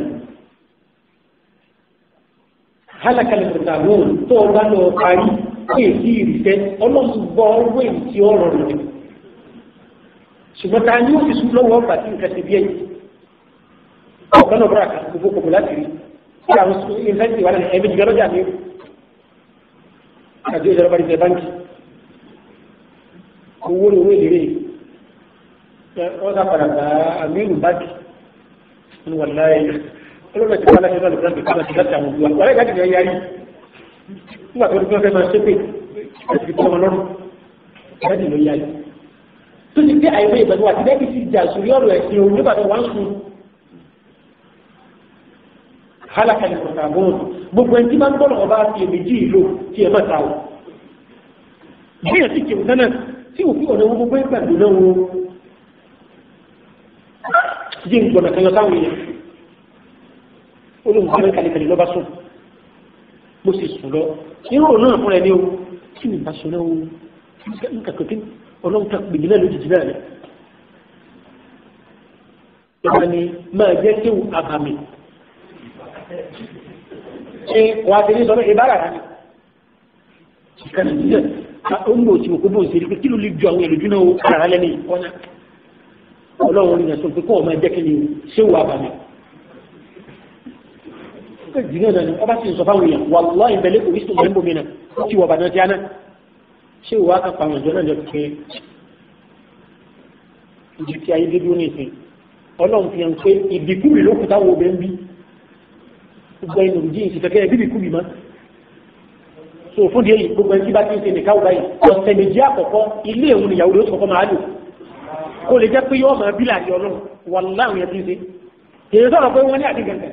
[SPEAKER 2] Hálákàlẹ̀ pẹ̀tàlóòn tó o bá lọ parí ó yẹ sí ìrìṣẹ́ ọlọ́run gbọ́ owó èyí tí ó rọrùn rẹ̀. Ṣùgbọ́n ta ni ó fi sún lọ́wọ́ ọgbà tí nǹkan ti bí ẹ̀yìn. Ọ̀kan náà bọ́ra kà gbogbo kòkò láti rí. Kí àwọn ìfẹ́ǹtì wà lẹ́nu ẹ̀mí jùlọ lọ́jà mi. Àjọ ìjọba ìjọba báńkì. Owó ni owó ìdèrè. Wọ́n sá padà bá àmírù báńkì. Wọ́n wà láyé. Olóògbé ti wá láti ọ̀dọ̀ ìjọba ìjọba ti láti àwọn òbúwa. Wọ́n láti ní yarí. Nígbà tó dúró fẹ́ máa ṣépè. Láti fi tọ́ ọmọ lọ́rùn. Láti lọ yarí. Tó ti dé àìwé ìgbàgbọ́ àti bẹ́ẹ̀ ti jà sórí ọ̀rọ̀ ẹ̀sìn òun nígbà tó wá ń sun. Halaka ni mọ̀tàbọ̀n gbogbo ẹni tí máa ń bọ̀ lọ́wọ́ bá fi èméjì ìlò tí ẹ mọ̀ta o. Ìgbéyàn sì kìí sánà tí òfin ọ̀nà gbogbo ìgbàgbọ́ náà wo. Jí ń gbọ̀nà kan lọ sáwọn èèyàn. Olóhùn kan kàlẹ́kàlẹ́ lọ́ba sùn. Mo sì sùn lọ. Irú òun náà fúnra ẹni o. Kí ni ìbáṣọ náà o? Nǹkan kò tí ọlọ́run kan pèmí náà lójijì náà rẹ̀. Ìjọba ni máa jẹ́ kéwù àbàmì. Ṣé wàá fi ní sọ pé ìbára rà ní? Ìkànnì ìdílé ó ń lò tí mo kó bó ń ṣe rí pé kí ló lè ju àwọn èlòjú náà ara rà lẹ́nu ìkọ́nà. Ọlọ́run ní ẹ̀sùn pé kó ọmọ ẹ̀jẹ̀ kí ni ṣé wàá bà mí. Ṣé ìdílé náà ni ọba sì ń sọ fáwọn èèyàn wà lọ́ ìbẹ̀lẹ̀ kò ní sùn mẹ́mbò mi náà tí wọ́n bà náà ti á náà. Ṣé wàá kà pàwọn ìjọ náà jẹ́ pé ìdí tí ayé dé dúró ní ìsìn Ọlọ́run fi hàn pé ìdíkù mi ló kù táwọn obìnrin bí gbogbo ẹnu òjì ìsìnkẹ́kẹ́ ẹbí bí kúbi má so fún díẹ̀ yìí gbogbo ẹni tí bá ti ń ṣe nìkan báyìí ọ̀sẹ̀ méjì àkọ́kọ́ ilé òun ìyàwó ló kọ́kọ́ máa lò kó lè jẹ́ pé yóò máa bí láàrin ọlọ́run wà láwọn yẹn ti ṣe èyí sọ̀rọ̀ pé wọ́n ní àdìgẹ̀gẹ̀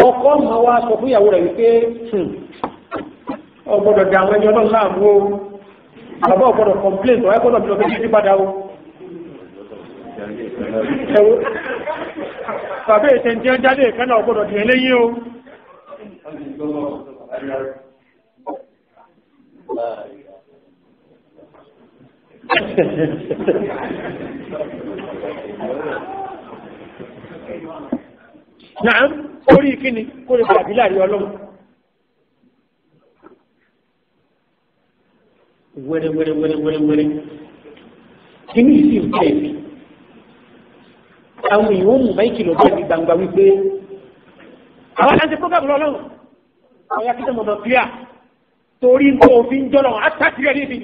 [SPEAKER 2] ọkọ ma wá sọ fún ìyàwó rẹ̀ wípé ọgbọ́dọ̀ dà àwọn ẹjọ́ náà láàmú o bàbá ọgbọ́dọ̀ complain tó ẹgbọ́dọ̀ bí ọgbẹ́ títí padà o bàbá ètè ń jẹ́ jáde ìkẹ́nà ọgbọ́dọ̀ dì ẹlẹ́yìn o Naam, orí kíni kó lè bàbí láàrin ọlọ́run. Wẹ́rẹ́wẹ́rẹ́wẹ́rẹ́wẹ́rẹ́. Kíní ìsì ń tẹ̀ mí. Àwọn èèyàn mú máìkì lọ bẹ́ẹ̀ ní gbangba wípé àwọn àti program lọ́lọ́run. Ọ̀ya kí sẹ́mo mọ̀ clear. Torí nǹkan òfin jọ́lọ̀ àtàkì rẹ̀ níbi.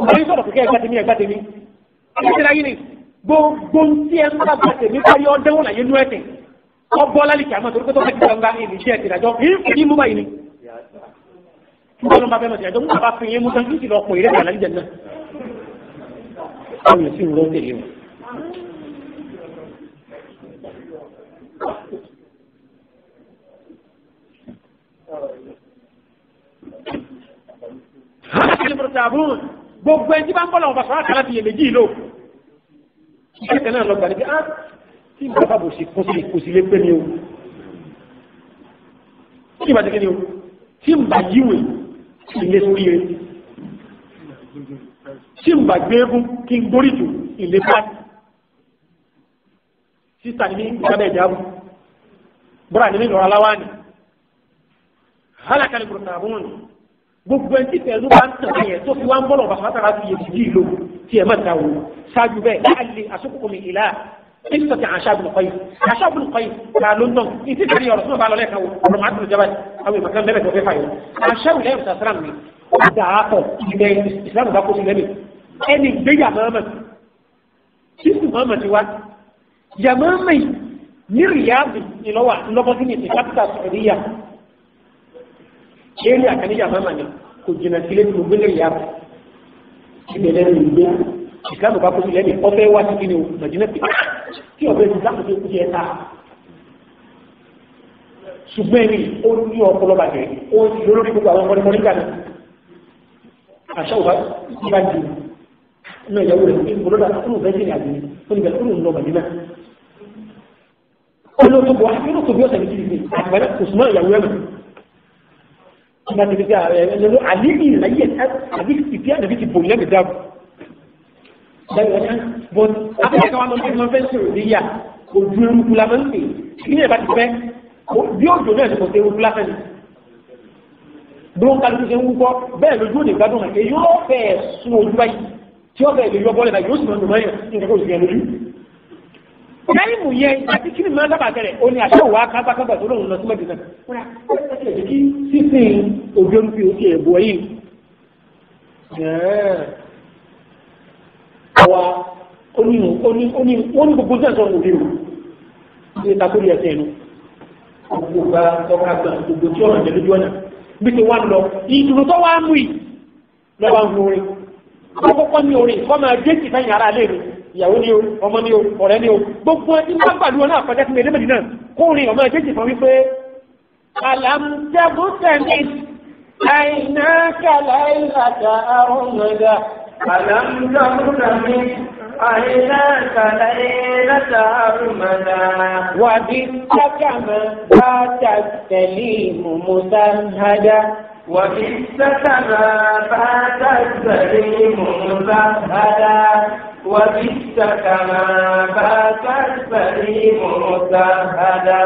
[SPEAKER 2] Àwọn sọ̀rọ̀ kìkẹ́ ẹgbẹ́ tèmi. Ẹgbẹ́ tèmi ni gbogbo tí ẹ ń bá bá tèmi kárí ọdẹ́wò láyé nú ẹ̀sìn ọgbọ́ lálìkì àmọ́ torí pé tó fẹ́ kí gbangba ìlú iṣẹ́ ìdájọ́ kí mú báyìí ni. Wọ́n ló ń bá fẹ́ mọ̀ sí ẹjọ́ mú bàbá fi yín mú tán kí sì lọ pọ̀ ìrẹ́pẹ̀ àlàyé náà. Báwo sì ń lọ tẹ̀lé wọn. Gbogbo ẹni tí bá ń bọ̀ lọ́wọ́ bá sọ̀rọ̀ àkàlà fi èméjì lò. Ìṣẹ́ náà lọ gbàdé tí bàbá bò sí kò sí lé pé ní o tí bàbá tẹ́kẹ́ ní o tí ń bà jíwèé ilé sórí rẹ̀ tí ń bà gbéégún kí n gbórí jù ilé pàtí sísà ní ìgbàbẹ̀ ìjábù bọ́rà ní ìlọ́rọ̀ aláwá ni hálàkàlẹ̀ gbọ́nà àbúrò ni gbogbo ẹni tí pẹ̀lú bá ń tàn yẹn tó fi wá ń bọ́lọ̀ bàbá tàbí àti yẹ jì lò tí ẹ mẹ́ta wò ṣáájú bẹ́ẹ̀ láàlè àsopọ̀ mi ìlà ìsọ̀tì àṣàbùn kọ́yì ká ló ń dán ìtì tẹ̀lé ọ̀rọ̀ sọ́nà bá lọ lẹ́ẹ̀kan ọ̀rọ̀ máa tẹ̀lé jábàá àwọn ìmọ̀kan lẹ́bẹ̀ tó fẹ́ fà yìí àṣàbùn lẹ́yìn sàṣàràm ni ó dàá pọ̀ ilẹ̀ ìsìlámù bá kó sí lẹ́nu ẹni gbé yàmọ́mọ́ sísù mọ́mọ́ ti wá yàmọ́mọ́ ní rìyáàbì ìlọ́wà ńlọ́bọ́sí ní ìsìkápítà sọ̀ríyà eré àkànní yàmọ́mọ́ ni kò jìnnà sílé tó gbé ní rìyáàbì ìbẹ̀rẹ̀ ní ìgbé ìsìlámù bá kó sí lẹ́nu ọ̀fẹ́ wá sí kíni o màjínà sí tí ọ̀bẹ ti sáà tó kú sí ẹ̀ta ṣùgbọ́n ẹni ó ní ọpọlọ bàjẹ́ ó sì lórí gbogbo àwọn ọmọdé mọ́níkà náà àṣà òbá ìbá jù ní ìyàwó rẹ̀ ní ìgbòlódà fún ìbẹ́ sí ní àgbẹ̀ fún ìbẹ̀ fún ìlú màjínà olóòtúbọ̀ nínú tó bí ọ̀sẹ̀ ní kìrìsì àgbẹ̀rẹ̀ kò súnmọ́ ìyàwó rẹ̀ ìgbà tí kìrìsì ẹ̀rọ àlébì ìlàyé àbí ìfí àdàbí ti bò lẹ́gbẹ̀ẹ́ dáàbò but akẹ́kọ̀ọ́ wa lọ́mọdé máa ń fẹ́ sọ̀rọ̀ níyà ojú eruku la máa ń pè kí ni ẹ̀ bá ti fẹ́ bí òjò náà ti kò tẹ eruku lásán ni bí wọ́n kálukú ṣe ń wúkọ́ bẹ́ẹ̀ lójú òní gbádùn àti èyí ó fẹ́ sún ojú báyìí tí ó fẹ́ lè yọ bọ́ọ̀lẹ̀ báyìí yóò sì máa ń dùn mọ́yàn ní nǹkan kó sì yẹn lójú. lẹ́yìn mú yẹn àti kí ni máa ń sábà tẹ̀lẹ̀ ó ní àṣẹ òwò akábákábà tó lóun lọ sí mẹ́tì náà wọ́n yà kí sísìn ojú eruku yóò ti ẹ̀bùn ẹ̀yìn àwa wọ́n ní gbogbo jẹ́ sọ̀rọ̀ òde o ní ìtàkùrí ẹ̀sẹ̀ ẹ̀nu gbogbo bá tọ́ka gbà gbogbo tí ọ̀nà ìjẹ́lójú ọ̀nà bí ti wá lọ ìdùnnú tó wá mú ì lọ́wọ́ ń orin kọ́kọ́ ní orin kọ́ máa dé ti fẹ́yìn ara lè rí ìyàwó ní o ọmọ ní o ọ̀rẹ́ ní o gbogbo ẹni máa gbàlú ọ náà kọjá sí mi ẹlẹ́mẹ̀dì náà kó rin ọmọ ẹgbẹ́ ìfọ̀n wípé alamtẹ́bùtẹ́ni àìnákàlà ìlàjà àrùn mẹ́ta
[SPEAKER 1] alamtẹ́bùtẹ́ni عيناك ليلة أرمنا
[SPEAKER 2] وبالتك ما بات السليم مسهدا
[SPEAKER 1] وبالتك ما بات السليم مسهدا وبالتك ما بات السليم مسهدا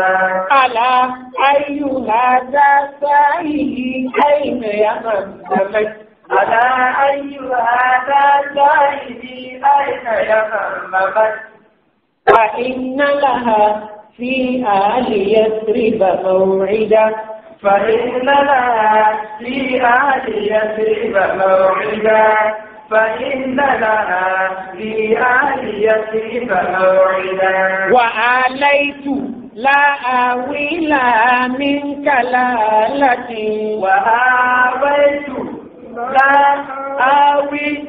[SPEAKER 2] ألا أي هذا سائلي أين يمسمك
[SPEAKER 1] على أي هذا سائلي أين يممت
[SPEAKER 2] فإن لها في آل يثرب موعدا
[SPEAKER 1] فإن لها في آل يثرب موعدا فإن لها في آل يثرب موعدا
[SPEAKER 2] وآليت لا آوي لا منك لالتي
[SPEAKER 1] وآويت لا آوي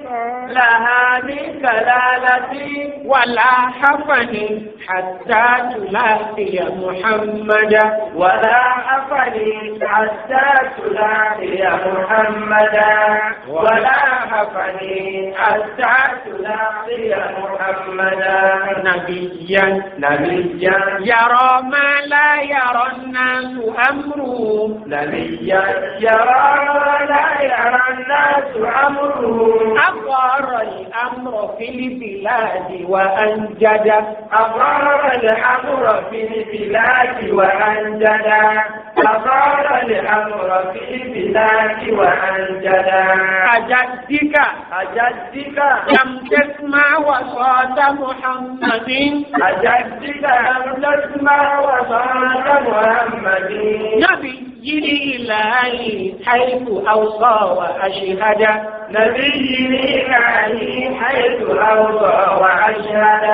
[SPEAKER 1] لها من كلالتي
[SPEAKER 2] ولا حفني حتى تلاقي محمدا
[SPEAKER 1] ولا حفني حتى تلاقي محمدا ولا حفني حتى تلاقي محمدا
[SPEAKER 2] نبيا
[SPEAKER 1] يرى
[SPEAKER 2] ما لا يرى الناس أمره
[SPEAKER 1] نبيا يرى لا يرى الناس أمره
[SPEAKER 2] أظهر الأمر في البلاد وأنجد
[SPEAKER 1] أظهر الأمر في البلاد وأنجد أظهر الأمر في البلاد وأنجد أجدك
[SPEAKER 2] لم تسمع وصاد محمد
[SPEAKER 1] أجدك لم تسمع وصاد محمد
[SPEAKER 2] نبي الإلهي حيث أوصى وأشهد
[SPEAKER 1] نبي الإلهي حيث أوصى وأشهد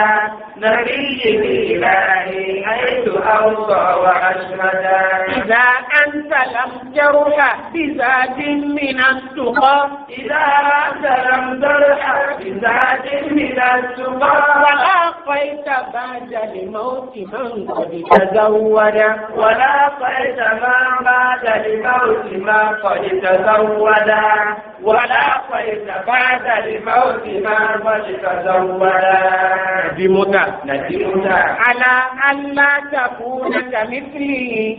[SPEAKER 1] نبي الإلهي حيث أوصى وأشهد
[SPEAKER 2] إذا أنت لم ترح بزاد من التقى
[SPEAKER 1] إذا أنت لم ترح بزاد من التقى
[SPEAKER 2] ولقيت بعد الموت من قد تزود
[SPEAKER 1] ولقيت ما بعد الموت ما قد تزود ولقيت بعد الموت ما قد تزود ندمت
[SPEAKER 2] على أن لا تكون كمثله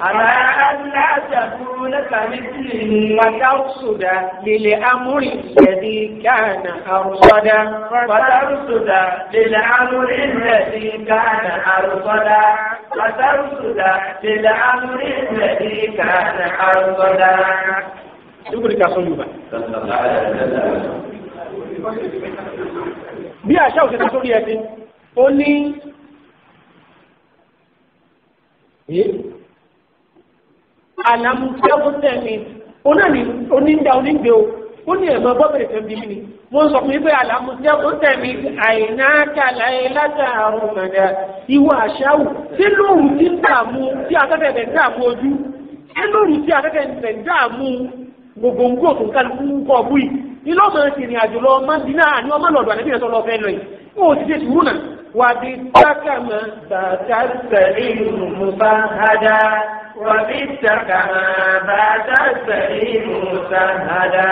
[SPEAKER 2] وترصد للأمر الذي كان أرصدا
[SPEAKER 1] وترصد للأمر الذي كان أرصدا وترصد للأمر الذي كان أرصدا
[SPEAKER 2] Dúkùrí ká sọ́yún bá. Bí àṣà òṣèlú sórí ẹni, ó ní àlàmùtẹ́kùtẹ́mi, ó náà ní oníńdà oníńgbé o, ó ní ẹ̀mọ́ bọ́bẹ̀rẹ̀ tẹ́ bí mi. Wọ́n sọ fún mi pé àlàmùtẹ́kùtẹ́mi àìnáàkàlàyé látàrún mọ̀dá ìwọ àṣàwù tí lóòrùn tí ń dààmú tí afẹ́fẹ́ bẹ̀ ń dààmú ojú, tí lóòrùn tí afẹ́fẹ́ bẹ̀ ń dààmú gbogbo tó ń kálukú ń kọ́ bú yìí ilé ọmọ ìrìn àjò lọ Mádínà àní ọmọ lọ́dọ̀ àti ìrẹsọ lọ fẹ́ lọ yìí ó ti ṣe sùúrù náà wà bí sákàmà bàtà sẹ́yìn mùsà hàdá wà bí sákàmà bàtà sẹ́yìn mùsà hàdá.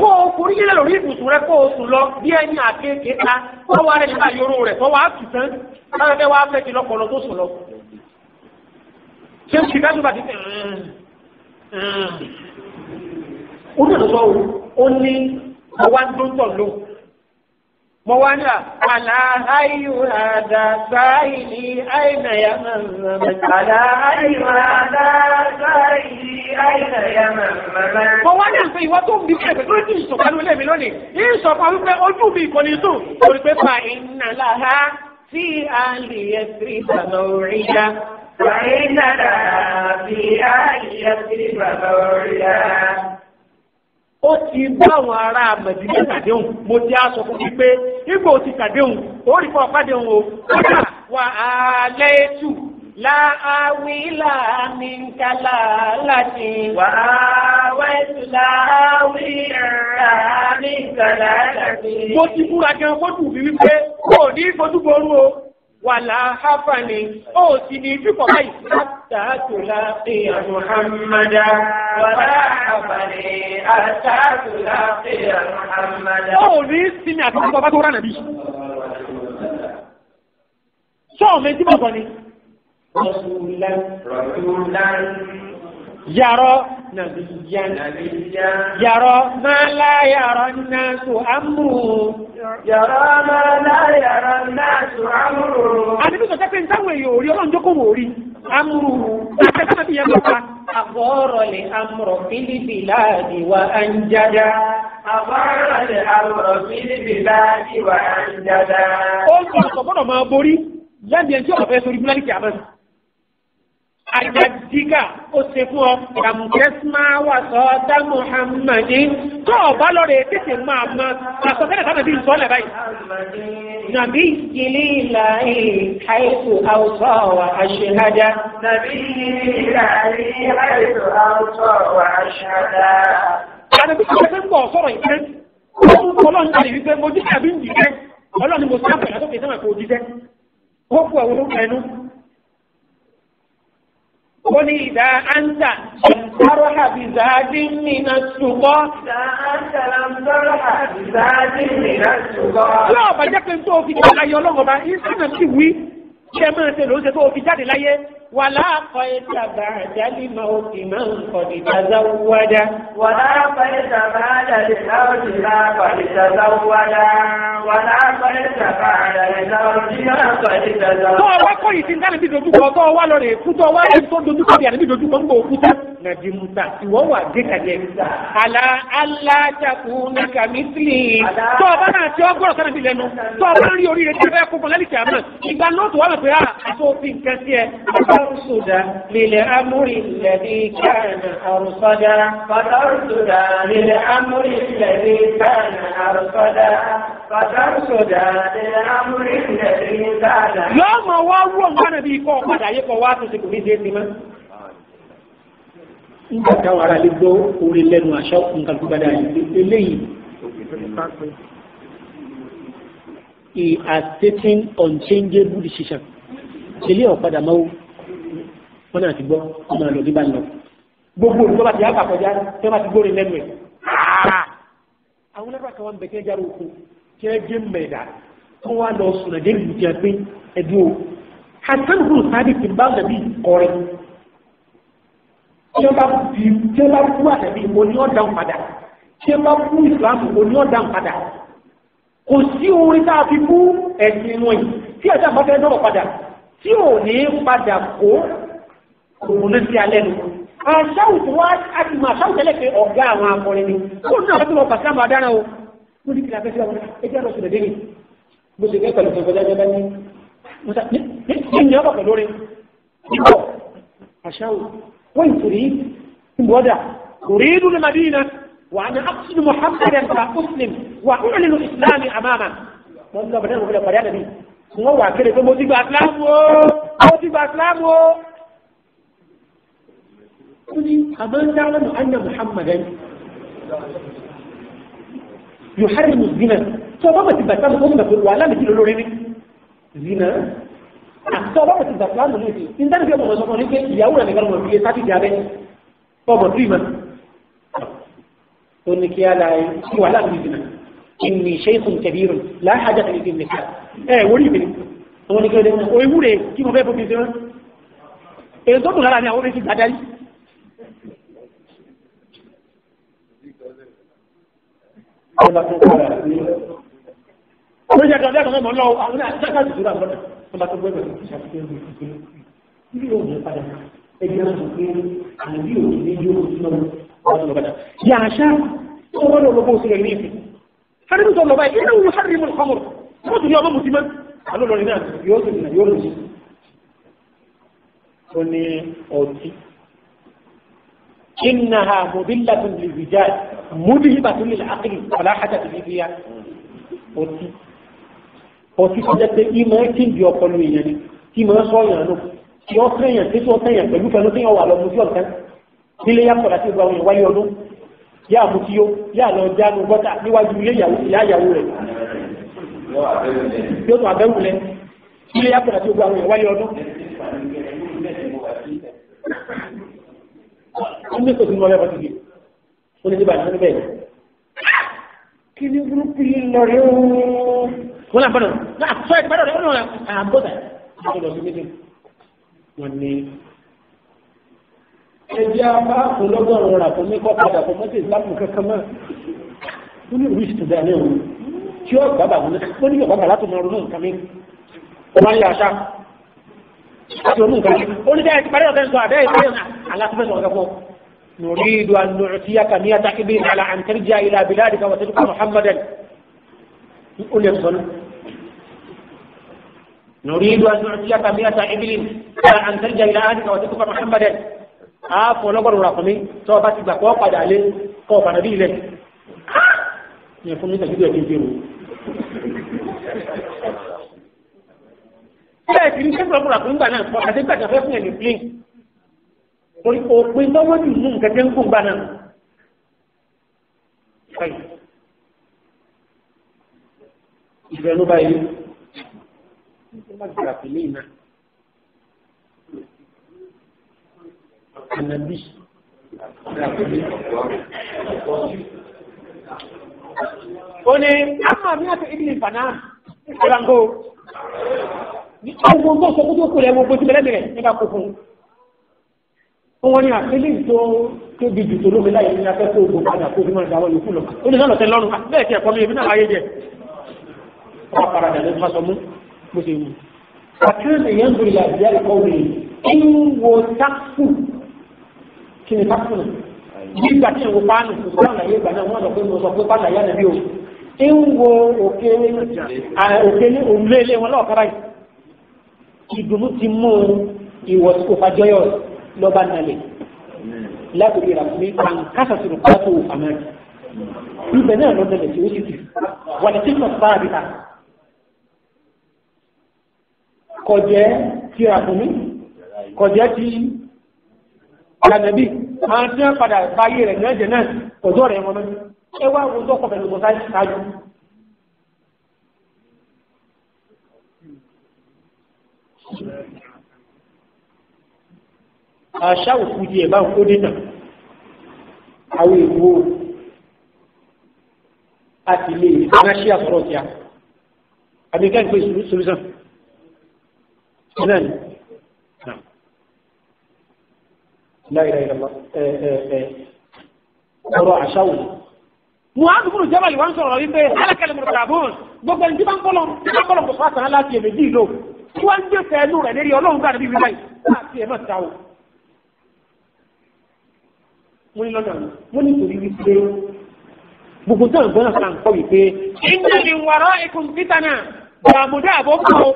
[SPEAKER 2] kó o kò rí yẹlẹ lórí ibùsùn rẹ kó o sùn lọ bí ẹni àkéèké ta tọwọ́ rẹ nípa yòrò rẹ tọwọ́ àtúntàn láwọn fẹ́ wá fẹ́ ti lọpọlọ tó sùn lọ. ṣé o ti ká tó bá ti tẹ̀ olùdókòwò ó ní ọwá ń dóńtọ̀ ló mọ wá ní àlàáyù àdá sáìlì àìnàyà mẹ́mẹ́mẹ́.
[SPEAKER 1] àlàáyù àdá sáìlì àìnàyà mẹ́mẹ́mẹ́.
[SPEAKER 2] mọ wá ní àǹfẹ́ ìwọ́ tó ń bí pẹ̀lú tó ti sọ̀kanú lẹ́mi lónìí yìí sọ fún wípé ojú mi kò ní sùn torí pé fa iná láha sí àlè ẹ̀sìn ìbànú orí ya.
[SPEAKER 1] فإن لها في آية فبوريا.
[SPEAKER 2] Ó ti bá àwọn ará Mẹ̀dínà kàdéhùn, mo ti á sọ fún mi pé nígbà ó ti kàdéhùn, ó rí fún ọ̀pádéhùn o, kódà wà á lẹ́ẹ̀tù láàwí láàmì kálá láti.
[SPEAKER 1] Wà á wẹ́tù láàwí láàmì kálá láti.
[SPEAKER 2] Mo ti búra gan fójú mi wípé kò ní fojú ború o. Wàlá háfàní, ó sì ní fífọ̀ báyìí. Àtàtùlá ìyá Muhammada.
[SPEAKER 1] Wàlá háfàní, àtàtùlá ìyá Muhammada.
[SPEAKER 2] Ó ní sinmi àti ọkọ̀ bá tó rà nàbí. Sọ́ọ̀ méjì bọ̀ sọ ni.
[SPEAKER 1] Rọ̀túlán.
[SPEAKER 2] Yàrá nàbíyàn. Yàrá máa lá yàrá náà tó amúrú.
[SPEAKER 1] Yàrá máa lá yàrá náà tó amúrú.
[SPEAKER 2] Àti bí sọ̀tẹ́ pé ń táwọn èèyàn orí ọlọ́run jókòó wò rí. Amúrú. Àtẹ́sán àti yẹn lọ́pa. Àbọ̀rọ̀ lè amúrọ̀ fílípì láàdì wa anjada.
[SPEAKER 1] Àbọ̀rọ̀ lè amúrọ̀ fílípì láàdì wa anjada.
[SPEAKER 2] Ó ń sọ̀rọ̀ gbọ́dọ̀ máa borí lẹ́nu ẹni tí ọ̀rọ̀ fẹ́ sórí búlẹ́ẹ̀kì àmọ́. àjàdígà ó ṣe fún ọ kàmùkẹ́sìmá wà sọ́ọ́dá Muhammadin tó ọ̀bá lọ́rẹ̀ tètè máa mọ àsọ̀tẹ́lẹ̀ sábà bí ìsọ́lẹ̀ báyìí. nàbí ìlú ìlàhí àìsù àwùsọ̀ wà àṣehádá.
[SPEAKER 1] nàbí ìlàhí àìsù àwùsọ̀ wà àṣehádá.
[SPEAKER 2] àdàbí tí wọ́n fẹ́ ń bọ̀ sọ̀rọ̀ ìfẹ́ ọlọ́run ti wípé mo jíjẹ́ àbí ń jìjẹ́ ọlọ́run ni mo sí àpẹẹrẹ tó fi sẹ́wọ̀n kò jíjẹ́ ó kú àwọn olóògbé ẹnu. قل إذا أنت لم ترح بزاد من السقى
[SPEAKER 1] إذا أنت لم ترح بزاد من السقى
[SPEAKER 2] لا بجاك انتو في جالة يولوغو با إنسان سيوي كما تلوزة تو في جالة لايه ولا قيت بعد الموت من قد تزود
[SPEAKER 1] ولا قيت بعد الموت ما قد تزود ولا قيت بعد الموت ما قد تزود
[SPEAKER 2] tó wá kọ́ yìí tí ń dáni bí dojúkọ tó wá lọ rẹ̀ kú tó wá rẹ̀ tó dojúkọ bí àní bí dojúkọ ń bọ̀ òkúta nàìjíríà ìwọ́ wà dé kàjẹ́ àlà alájàkúnaka mísìlì tó ọba náà tí ó gbọ́dọ̀ sánà bí lẹ́nu tó ọba rí oríire tí ó fẹ́ kókó lálẹ́ tí a mọ̀ ìgbà náà tó wà lọ pé àtòfin nǹkan sí ẹ فترصدا للأمر الذي كان أرصدا
[SPEAKER 1] فترصدا للأمر الذي كان أرصدا فترصدا للأمر الذي كان
[SPEAKER 2] يوم واو وانا بيكو قد يكو واتو سيكوني زيتي ما nígbà táwọn ará lè gbọ́ orí lẹ́nu àṣà nǹkan tó gbádá eléyìí he has taken unchangeable decision ilé ọ̀padà máa wọ́n náà ti gbọ́ ọmọ àlọ́ bí bá ń lọ gbogbo olùkọ́ bá ti yá àkọjá tí wọ́n bá ti gbóre lẹ́nu ẹ̀ àwọn ẹgbẹ́ kan wọ́n bẹ̀ kí ẹ jáde òkú kí ẹ jẹ́ mẹ́ẹ̀dá kí wọ́n lọ sùn àdé ìlú jẹ́ pé ẹ̀dùn o hasan kúrò sábì ti bá nàbí kọrin tí wọ́n bá kú àtẹ̀bí oní ọ̀dàn padà tí wọ́n bá kú ìsìlámù oní ọ̀dàn padà kò sí orin tá a fi kú ẹ̀sìn wọn yìí tí ẹ̀sìn àbáfẹ́ náà padà tí ò ní padà kó òun ló ti alẹ́ nu. àṣàwùjọ wa a ti mọ àṣàwùjọ lẹ́kẹ̀ẹ́ ọ̀gá àwọn akọrin ni ó ní àwọn tó lọ pàṣẹ àmọ́ adára o ó ní kìlá fẹ́sẹ̀ wọn ẹjẹ́ lọ sọ̀rọ̀ délé bó ṣe fẹ́ pẹ̀lú ìfọ̀kọ́jà jẹ́ bá ní ní ọ̀pọ̀ pẹ̀lú orin ìbọ̀ àṣàwùjọ wọ́n ìtòrí ìbọ̀dà orílù ní Madina wà ní aqsidu Muhammadan ka muslim wà u'linu islami amama wọ́n lọ bẹ̀rẹ̀ wọ́n pàdé ànàbí wọ́n wà kéde pé mo ti gba Islam o mo ti gba Islam o. ó ní àmọ́ ta'lamu anna Muhammadan yuharrimu zina tó bá ti gbà sáà tó ń bàtò wà láti lórí ní zina àti ọba ti gbà sáà lórí ní nígbà tí ọmọ sọmọ ní pé ìyàwó rẹ̀ nìkan mọ̀ fi lé sáà ti abẹ́ ọmọ tó ìmọ̀ ó ní kí á láyé sí wà láti zina inni shaykhun kabirun la hajata li fi nikah wórí ìbìnrin àwọn ní kí ọdẹ o ewúre kí mo fẹ́ fún mi sí wọn èyí tó dùn lára ní àwọn orí ti gbàdárí ó jẹ́ kọjá kan mọ́ lọ́wọ́ àwọn àjákà ìṣúra lọ́nà tó bá tó gbẹ́gbẹ̀ ìṣàfihàn ìṣàfihàn níbi òun ní padà ẹgbẹ́ náà tó pé àbí òun ní yóò sí lọ́wọ́ ọ̀dọ́ lọ́gbàdà yà àṣà tó wọ́n lọ́wọ́ bó sílẹ̀ ní ìfẹ́ fẹ́rẹ́ tó lọ́wọ́ ilé òun hàrí mú kọmọ̀ wọ́n tó ní ọmọ mùsùlùmí alólọ́rin náà yóò tó nìyà yóò lò sí ó ní ọtí إنها مضلة للرجال مذهبة للعقل ولا حاجة فيها ọtí tó jẹ́ pé ìmọ̀ tí ń di ọpọlọ èèyàn ni tí mọ̀ sọ èèyàn náà tí ó fẹ́yàn tí ó fẹ́yàn pẹ̀lú pẹ̀lú tí wọ́n wà lọ mú sí ọ̀tán nílé yàtọ̀ láti gba òyìn wáyé ọdún yá àmú tí ó yá lọ jánu gọ́tà níwájú ilé ìyàwó rẹ̀ yóò tún abẹ́wùlẹ̀ ilé yàtọ̀ láti gba òyìn wáyé ọdún ó ní kò sí mọ́ lẹ́bàá ti di ó ní níbà ní bẹ́ẹ̀ kí ni burúkú yìí lọ rí ooo wọ́n náà bọ́dọ̀ náà sọ ẹ̀ bọ́dọ̀ rẹ̀ ọ̀nà àbọ̀dà wọ́n lọ sí méjì wọ́n ní ẹjẹ́ apá ọlọ́gọ́rùn-ún rà fún mẹ́kọ́ padà fún mọ́tò ìsìlámù kankan mọ́ wọ́n ní ìwúṣì tó dáa ní ọ̀hún tí ó gbàgbà wọn ní ọ̀gbàgbà láti mọ ọdún nǹkan mi ọmọ ilé àṣà láti ọdún nǹkan mi ó ní dáa ti parí ọ̀gá ìsọ àbẹ́ ìparí ọ̀nà aláfẹ́fẹ́ ọ̀gá fún نريد أن نعطيك 100 إبل على أن ترجع إلى بلادك وتلقى محمدا يقول يا صلى نريد أن نعطيك 100 إبل أن ترجع إلى أهلك وتتبع محمدا فنقول رقمي سوف تبقى وقد عليه قوة نبي لك يكون لك جديد يجيبه bẹ́ẹ̀ tí ní sẹ́kọ̀ọ́ fúnra fún gbà náà fọ́ àti gbàgbà fẹ́ fún ẹ̀mí plane òpin tọ́wọ́ jù mú nǹkan tẹ́ ń gùn gbà náà. ìfẹ́ ló bá yẹ má gbà pẹ̀lú iná ànàbí ó ní àmà mi àti ìdílé ìfànà ìfẹ́láńgó ní ọgbọ́n tó sọ kó tó kó lẹ́wọ́ bó ti bẹ̀rẹ̀ nígbà kó fún un wọ́n ní àfẹ́lẹ́ tó tóbi jù tó lómi láyé ní afẹ́fẹ́ ògbó padà kó fi máa dáwọ́ yòókù lọ ó ní lọ́nà tẹ́ lọ́rùn bẹ́ẹ̀ tí ẹ̀kọ́ mi èmi náà láyé jẹ ọba paradà ló fásọ mú bó ṣe mú. àkíyèsí yẹn ń gbé ilé àbíyá ẹ̀kọ́ wòye ń wo tákù kí ni tákù nù bí ìgbà tí ìwò pánù kò sí àwọn àyè ìgbà náà wọ́n sọ pé mo sọ pé pánù àyà nàbí o ń wo òkè ní òrùlé ilé wọn lọ́ọ̀kára yìí ìdùnnú ti mú ìwọ̀sí kò fàjọyọ̀ lọ́ba nàlẹ̀ lábìrì ìràkúnmí àǹkásà sí rùpátó àmàlì ibẹ̀ náà lọ́dọ̀lẹ̀ tí ó sì tì wà ní tíkọ̀ sáàbìtà kọjẹ́ ti ìràkúnmí kọjẹ́ ti ànàbí máa tí wọ́n padà báyé rẹ̀ ní ẹ̀jẹ̀ náà ọjọ́ rẹ̀ wọn lọ́jọ́ ẹ wá wo tó kọfẹ́ lọ́gbọ̀n sáájú. àṣà òkú di ẹ̀bá òkú dínà àwọn èèwò àti ilé ìfẹ́náṣí àsọ̀rọ̀ tí a àbíkẹ́ ìpé solúsàn náà ni láìláìlọ́lọ́ ọ̀rọ̀ àṣà òkú muhammed fúnù jẹ́bàlì wọ́n sọ̀rọ̀ wípé alákẹ́lẹ̀ mọ̀tàbọ̀n gbogbo ẹni tí bá ń kọ́lọ̀ kò fà sàn láti èmèjì ìlò tí wọ́n ń gbé fẹ́ẹ́nù rẹ̀ lérí ọlọ́run gbà níbi bíbáyìí láti ẹ̀mọ́ ta o. mo ní lọ́nà mo ní torí wípé gbogbo tó ń gbọ́n náà ń kọ́ wípé ìjẹ́ ni wàrà ikùn títà náà gbàmùdá àbọ̀ kọ́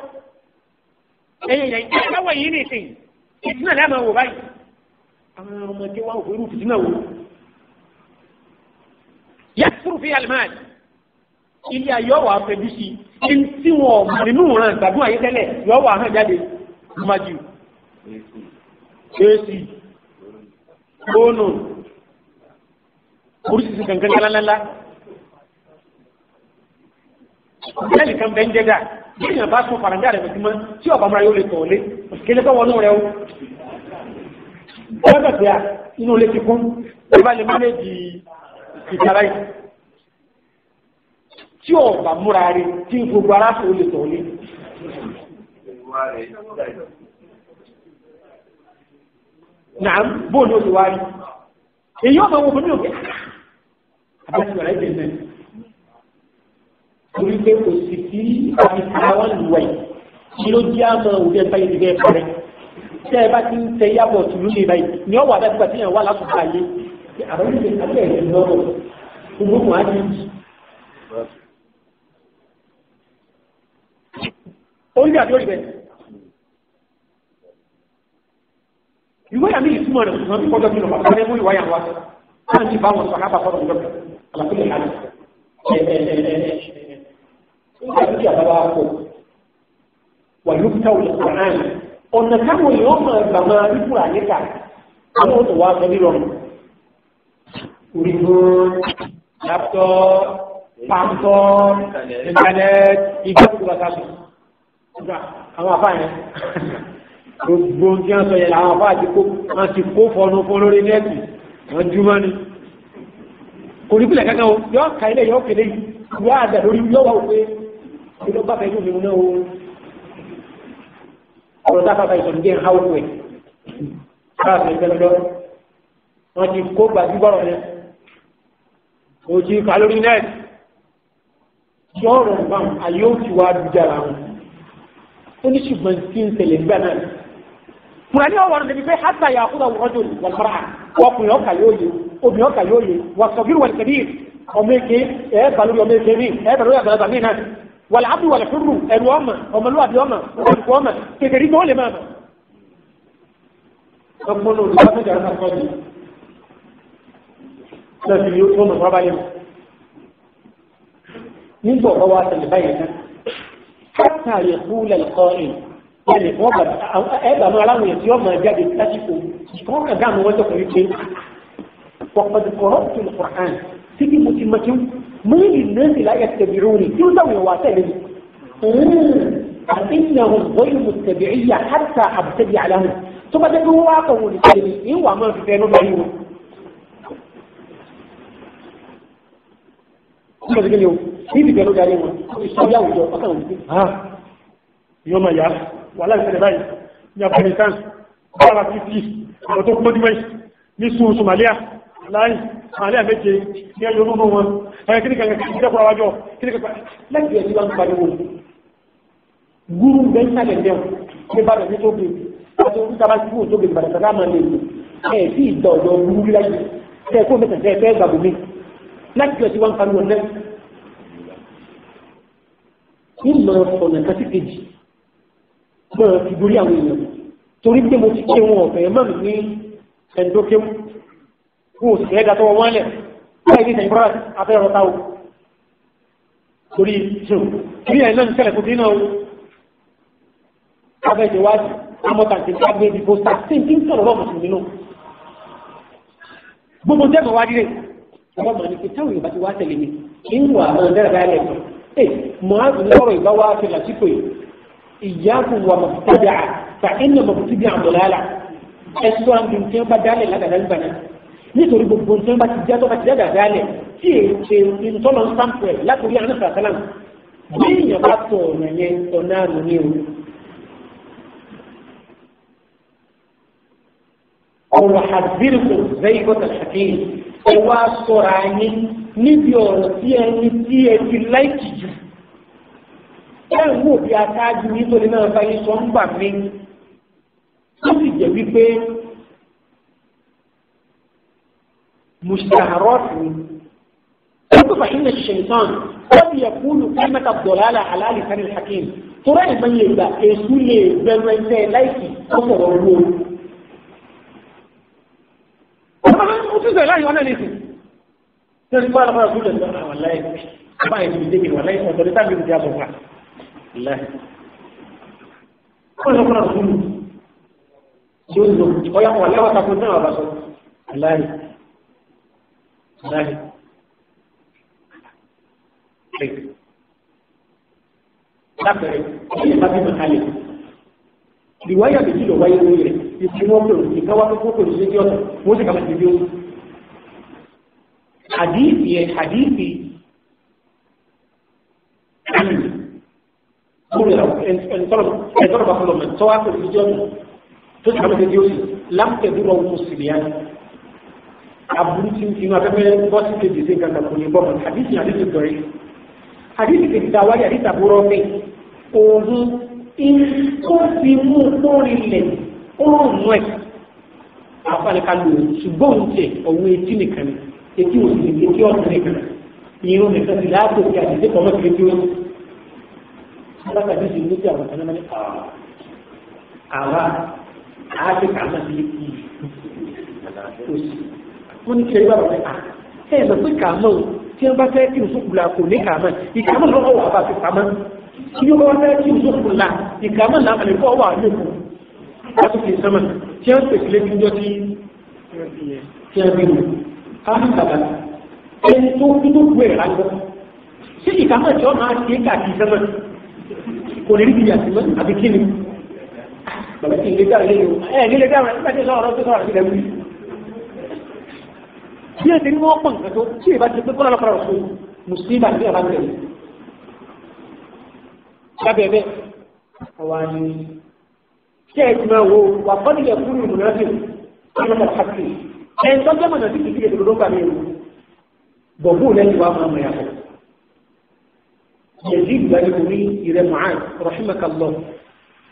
[SPEAKER 2] ẹ̀yẹ̀yẹ̀ ìjẹ́wọ̀ yìí nìsín ìdínà lẹ́mọ̀ wò báyìí àwọn ọmọdé wa òfin ìdínà wò yàtúrù fi alimani ilé ayé ọwọ́ afẹ́bí sí i tí wọn nínú ìran gbàdúrà yìí tẹ́lẹ̀ yọ wà hàn jáde májú ac fóònù oríṣiríṣi kankan ńláńlá bẹ́ẹ̀ni kan bẹ́ẹ̀ ń jẹ́gà bí ìyàn bá sún farajá rẹ̀ mẹ́tìmọ́ tí ọba múra yóò lè tọ̀ lé kéde tó wọnú rẹ̀ o wọ́n bẹ̀ bẹ́ẹ̀ inú ilé ti kún ìbá lè má lè di ìtara yìí tí ọba múra rí tí gbogbo ara fò lè tọ̀ lé. Nàá bóòlù ó ti wá rí. Èyí ọmọ wo fún mi ò kẹ́ àbájáde rẹ̀ bẹ̀rẹ̀ náà. Torí pé kò sì sí àwọn ìwà yìí tí ló jẹ́ àmọ́ òbí ẹ̀ báyìí ti bẹ́ẹ̀ parẹ́. Tẹ́ ẹ bá ti ń tẹ yàbọ̀ tìlú lè báyìí ni ọ̀wọ́ àdájúgbà tí yẹn wà lásìkò ayé. Àwọn ìgbésẹ̀ àti ẹ̀rẹ̀ lọ́wọ́ gbogbo á ti jì. Orí àti orí bẹ́ẹ̀. Ìwé àmì ìtumọ̀ rẹ̀ wọ́n ti kọjọ́ kí lọ bàbá ní mú ìwà yàn wá. Wọ́n ti bá wọn sọ kápá fọ́dọ̀ ìjọba àlàkùnrin ìlànà. Nígbà tí àbábá kò wà yóò ká òye kọ̀ọ̀án. Ọ̀nà táwọn èèyàn máa gbà máa rí fúra níkà. Àwọn ò tó wá sọ nírọ̀rùn. Orí fún laptop, pàmpọ̀, internet, ìgbàgbọ́ bàtàkì. Àwọn afá yẹn gbogbo tí wọ́n sọ yẹn làwọn afá ti kó fọnú fún lórí nẹ́ẹ̀tì wọ́n júmọ́ ni. Kò ní pìlẹ̀ kankan o, yọ ká ilé yọ kéde yọ àdà lórí yọ wà pé ìlú bá fẹ́ yóò fi mú náà o. Ọ̀rọ̀ tá a fàfà ìsọ̀rọ̀ jẹ́ ìhà òkú ẹ̀. Káàkiri ìfẹ́ lọ́dọ́. Wọ́n ti kó gbajúgbọ́rọ̀ yẹn. O ti kà lórí nẹ́ẹ̀tì. Yọ ọ̀rọ̀ nǹkan àyè ó ti wá dújára wọn. Ó ní ṣùgbọ́n tí ń tẹ̀lé nígbà náà. Fúnra ní ọwọ́ rẹ̀ níbi pé hátà yà kúrò wọ́jọ́ wàlúfàrà ọkùnrin ọkà yóò yé obìnrin ọkà yóò yé wà sọ̀bírù wà kẹ́bí ọmọ èké ẹ̀ bà lórí ọmọ èké mi ẹ̀ bà lórí àgbàlagbà mi náà والعبد والحر الوما وملوى اليوم والقوامة كثيرين دول ما أقولوا لا تجعل الأرض لا تليون ربايم من ضوات البيت حتى يقول القائل يعني وقد هذا ما له يوم ما جاء يكتشفوا يكون كلام وجهه يجي وقد قرأت القرآن تجي متمتم ما للناس لا يتبعوني يلزم يواسلني إنهم غير متبعية حتى أبتدع لهم ثم تقول واقعوا لكلمة هو ما في كانوا بعيون ثم تقول يوم في كانوا بعيون يسوي يوم ها يوم يا ولا يسربي يا بنيتان ولا تيجي وتقول لي نسوا سوماليا láì àlẹ́ àmẹ́jẹ ní ẹjọ́ olóòrùn wọn ẹ̀yẹ kíníkà ìjẹ́kọ̀ọ́ àwájọ́ kíníkà lẹ́gbẹ̀ẹ́ ẹ̀sí wá ń pariwo gúrú bẹ́ńsàlẹ̀ jẹun ní bá rẹ̀ ní tó gbé àti orí tàbá sí fún òtógbè ìbàdàn tàbá máa lè ẹ̀ sí ìgbà ọ̀dọ̀ gúrú rí láyé ẹ̀ kó mẹ́tẹ̀ tẹ́ fẹ́ gbàgbọ́ mi lẹ́gbẹ̀ẹ́ ẹ̀sí wá ń pariwo lẹ́ ìmọ̀ ọ̀nà kásí kejì mọ̀ ìgbórí àwọn èèyàn torí pé mo ti ké wọn ọ̀fẹ́ mọ́ mi ní ẹ̀ńdókéwù kó sì ẹ̀dà tó wọ́n lẹ̀ láì ní ìtẹ̀yìnbọ́ra afẹ́rọ̀ táwò torí ṣùn kí ẹ̀ náà ń ṣẹlẹ̀ kò dínà o abẹ́jẹ̀ wájú amọ́tàntì tí a gbé ibi pósítà tí n kí ń sọ̀rọ̀ lọ́mọ̀ sí nínú gbogbo jẹ́mọ̀ wá dílé ọmọ mọ̀ ní pé táwọn Yorùbá ti wá tẹ̀lé mi kí ń wà àwọn ọ̀dẹ́rẹ̀ bá lẹ̀ ẹ̀ mọ̀háàbù ní ọ̀rọ̀ ìbá wá fi làsìkò ìyáàkùn wà mọ̀tàbíà fa ẹ̀nà mọ̀tàbíà àmọ̀láàlà ẹ̀sọ́ àmì tí wọ́n bá dálẹ̀ ládàá nígbà náà nítorí gbogbo tí wọ́n bá ti jẹ́ tó bá ti dẹ́gbà dálẹ̀ tí èké ìtọ́lọ̀ ń sáǹpù ẹ̀ látòrí àwọn ìfàsálàm bí èèyàn bá tọ̀ ọ̀nà yẹn ọ̀nà àrùn ní o. ọ̀rọ̀ àdírùkù zẹ́yìnkọ́tà ṣàkíyè ẹ wá sọ̀rọ̀ ayé níbi ọ̀rọ̀ tí ẹni tí ẹ ti láìkì jù. ẹ ń wò bí aṣáájú nítorí náà báyìí sọ ń gbà mí. ó sì jẹ́ wípé مشتهرات فإن الشيطان قد يقول كلمة الضلالة على لسان الحكيم ترى من يبدأ يقول بالوزن لايكي أمر الروح وتزال لا يوانا ليس تزال ما رسول الله والله ما يجب والله وتريتان بمجاب الله الله كل شكرا رسول يقول ويقول الله وتقول نعم رسول الله láì lápẹ̀rẹ̀ ẹ̀yẹ̀ bá bí mọ̀kálẹ̀ ìwáyà méjì lọ wáyé lórí rẹ̀ ìsìn wọn pẹ̀lú ìkáwá tó kó pẹ̀lú séjì ọ̀nà wọ́n sì kàmà ìdí oṣù hadithi ẹ̀tọ́rọ̀ bá fọlọ́mọ̀ tọ́wá pẹ̀lú séjì ọ̀nà tó sì kàmà ìdí oṣù lámpẹ̀dúrọ̀ mùsùlùmí Aburu tí ń finú afẹ́fẹ́ bọ́sí kejì sí nǹkan kò ní bọ́ọ̀mù àdìsí àdìsí dọ̀rí àdìsí kejì tá a wáyé àdìsí àbúrò mi òun tó fi mú lórí ilẹ̀ òun mú ẹ̀ àfàlẹ́ka lò ṣùgbọ́n òun tẹ̀ ọ̀hún etí nìkan ni etí òsì ní etí ọ̀sán nìkan irun nìkan sì láàbò kí àdìsí kan mọ́ sí etí òsì alákàdìsí ní ti àwọn kan náà ní àwa àáfíríkà náà ti kí òsì wọ́n ní kílẹ̀ ìbára rẹ̀ ẹ̀ lọ pé kàmọ́ tí wọ́n bá fẹ́ kí òṣùkùlà kò ní kàmọ́ ìkàmọ́ lọ́wọ́ wà bá fi pamọ́ kí wọ́n bá fẹ́ kí òṣùkùlà ìkàmọ́ náà àlè kọ́ wà lóko láti fi sọ́mọ̀ tí wọ́n pèsè lẹ́bí ńjọ́ tí wọ́n bí wọn. káfí bàbá ẹni tó gbé ẹ̀ lágbọ́ sí ìkàmọ́ tí wọ́n máa ṣe káàkiri sọ́mọ̀ kò ní rí bí àtìmọ́ àbí kí ni bàbá kí n lè dára lẹ́yìn ẹ̀ nílé dára ẹ̀ bí ẹ̀sẹ̀ ní wọ́n pọ̀ nǹkan tó tí ìbá ti pé kọ́lá lọ́pàá ọ̀sán mùsùlùmí àti ẹ̀bá tẹ̀lé lábẹ́ẹ̀bẹ́ ọwá ní kí ẹ̀ ti máa wo wà kọ́lì yẹ kúrò ìmúnáfíì ọlọ́pàá pàtàkì ẹ̀ ń tọ́jú mọ̀nà sí kìkì ètò ló ń bà mí ẹ̀rù bọ̀bú lẹ́yìn wa máa mọ̀ yàtọ̀ yẹ̀dí ìgbàlẹ̀ orí ìrẹ́ mọ̀án rahimakallah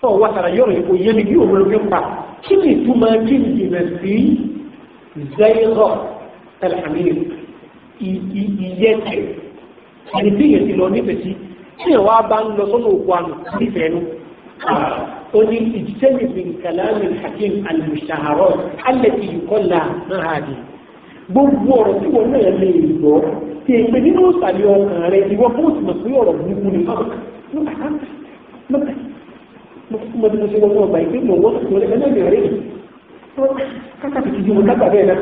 [SPEAKER 2] tó wà tàrà yọ̀rọ̀ ìkò yẹ mi bí òun ló pa kí ni ìtumọ̀ kí ni ìrẹ̀ sí zẹ́yọ̀ alhamir ìyẹ́tẹ̀ ẹni tí yẹ ti lọ nífẹ̀ẹ́ sí tí ìwà bá ń lọ sọ́nà òkú àná nífẹ̀ẹ́ nu ó ní ìjísẹ́lẹ̀ bí kàlámì hakim al-mushaharat allati yuqalla náà hàdì gbogbo ọ̀rọ̀ tí wọ́n náà lè gbọ́ tí èpè nínú ìsàlẹ̀ ọkàn rẹ̀ ìwọ fún òsìmọ̀ sí ọ̀rọ̀ burúkú ni mo ti mo ṣe wọ́n ọgbà ìpé mọ̀ wọ́n tó lẹ́gbẹ̀ẹ́ náà rẹ̀ kákàtì ti di mo lágbà bẹ́ẹ̀ náà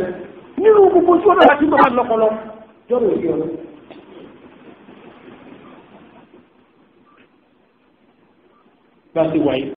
[SPEAKER 2] nínú gbogbo tí wọ́n náà ti bọ́ lọ́pọlọ jọ́rọ̀ òsì ọ̀rọ̀ bá ti wáyé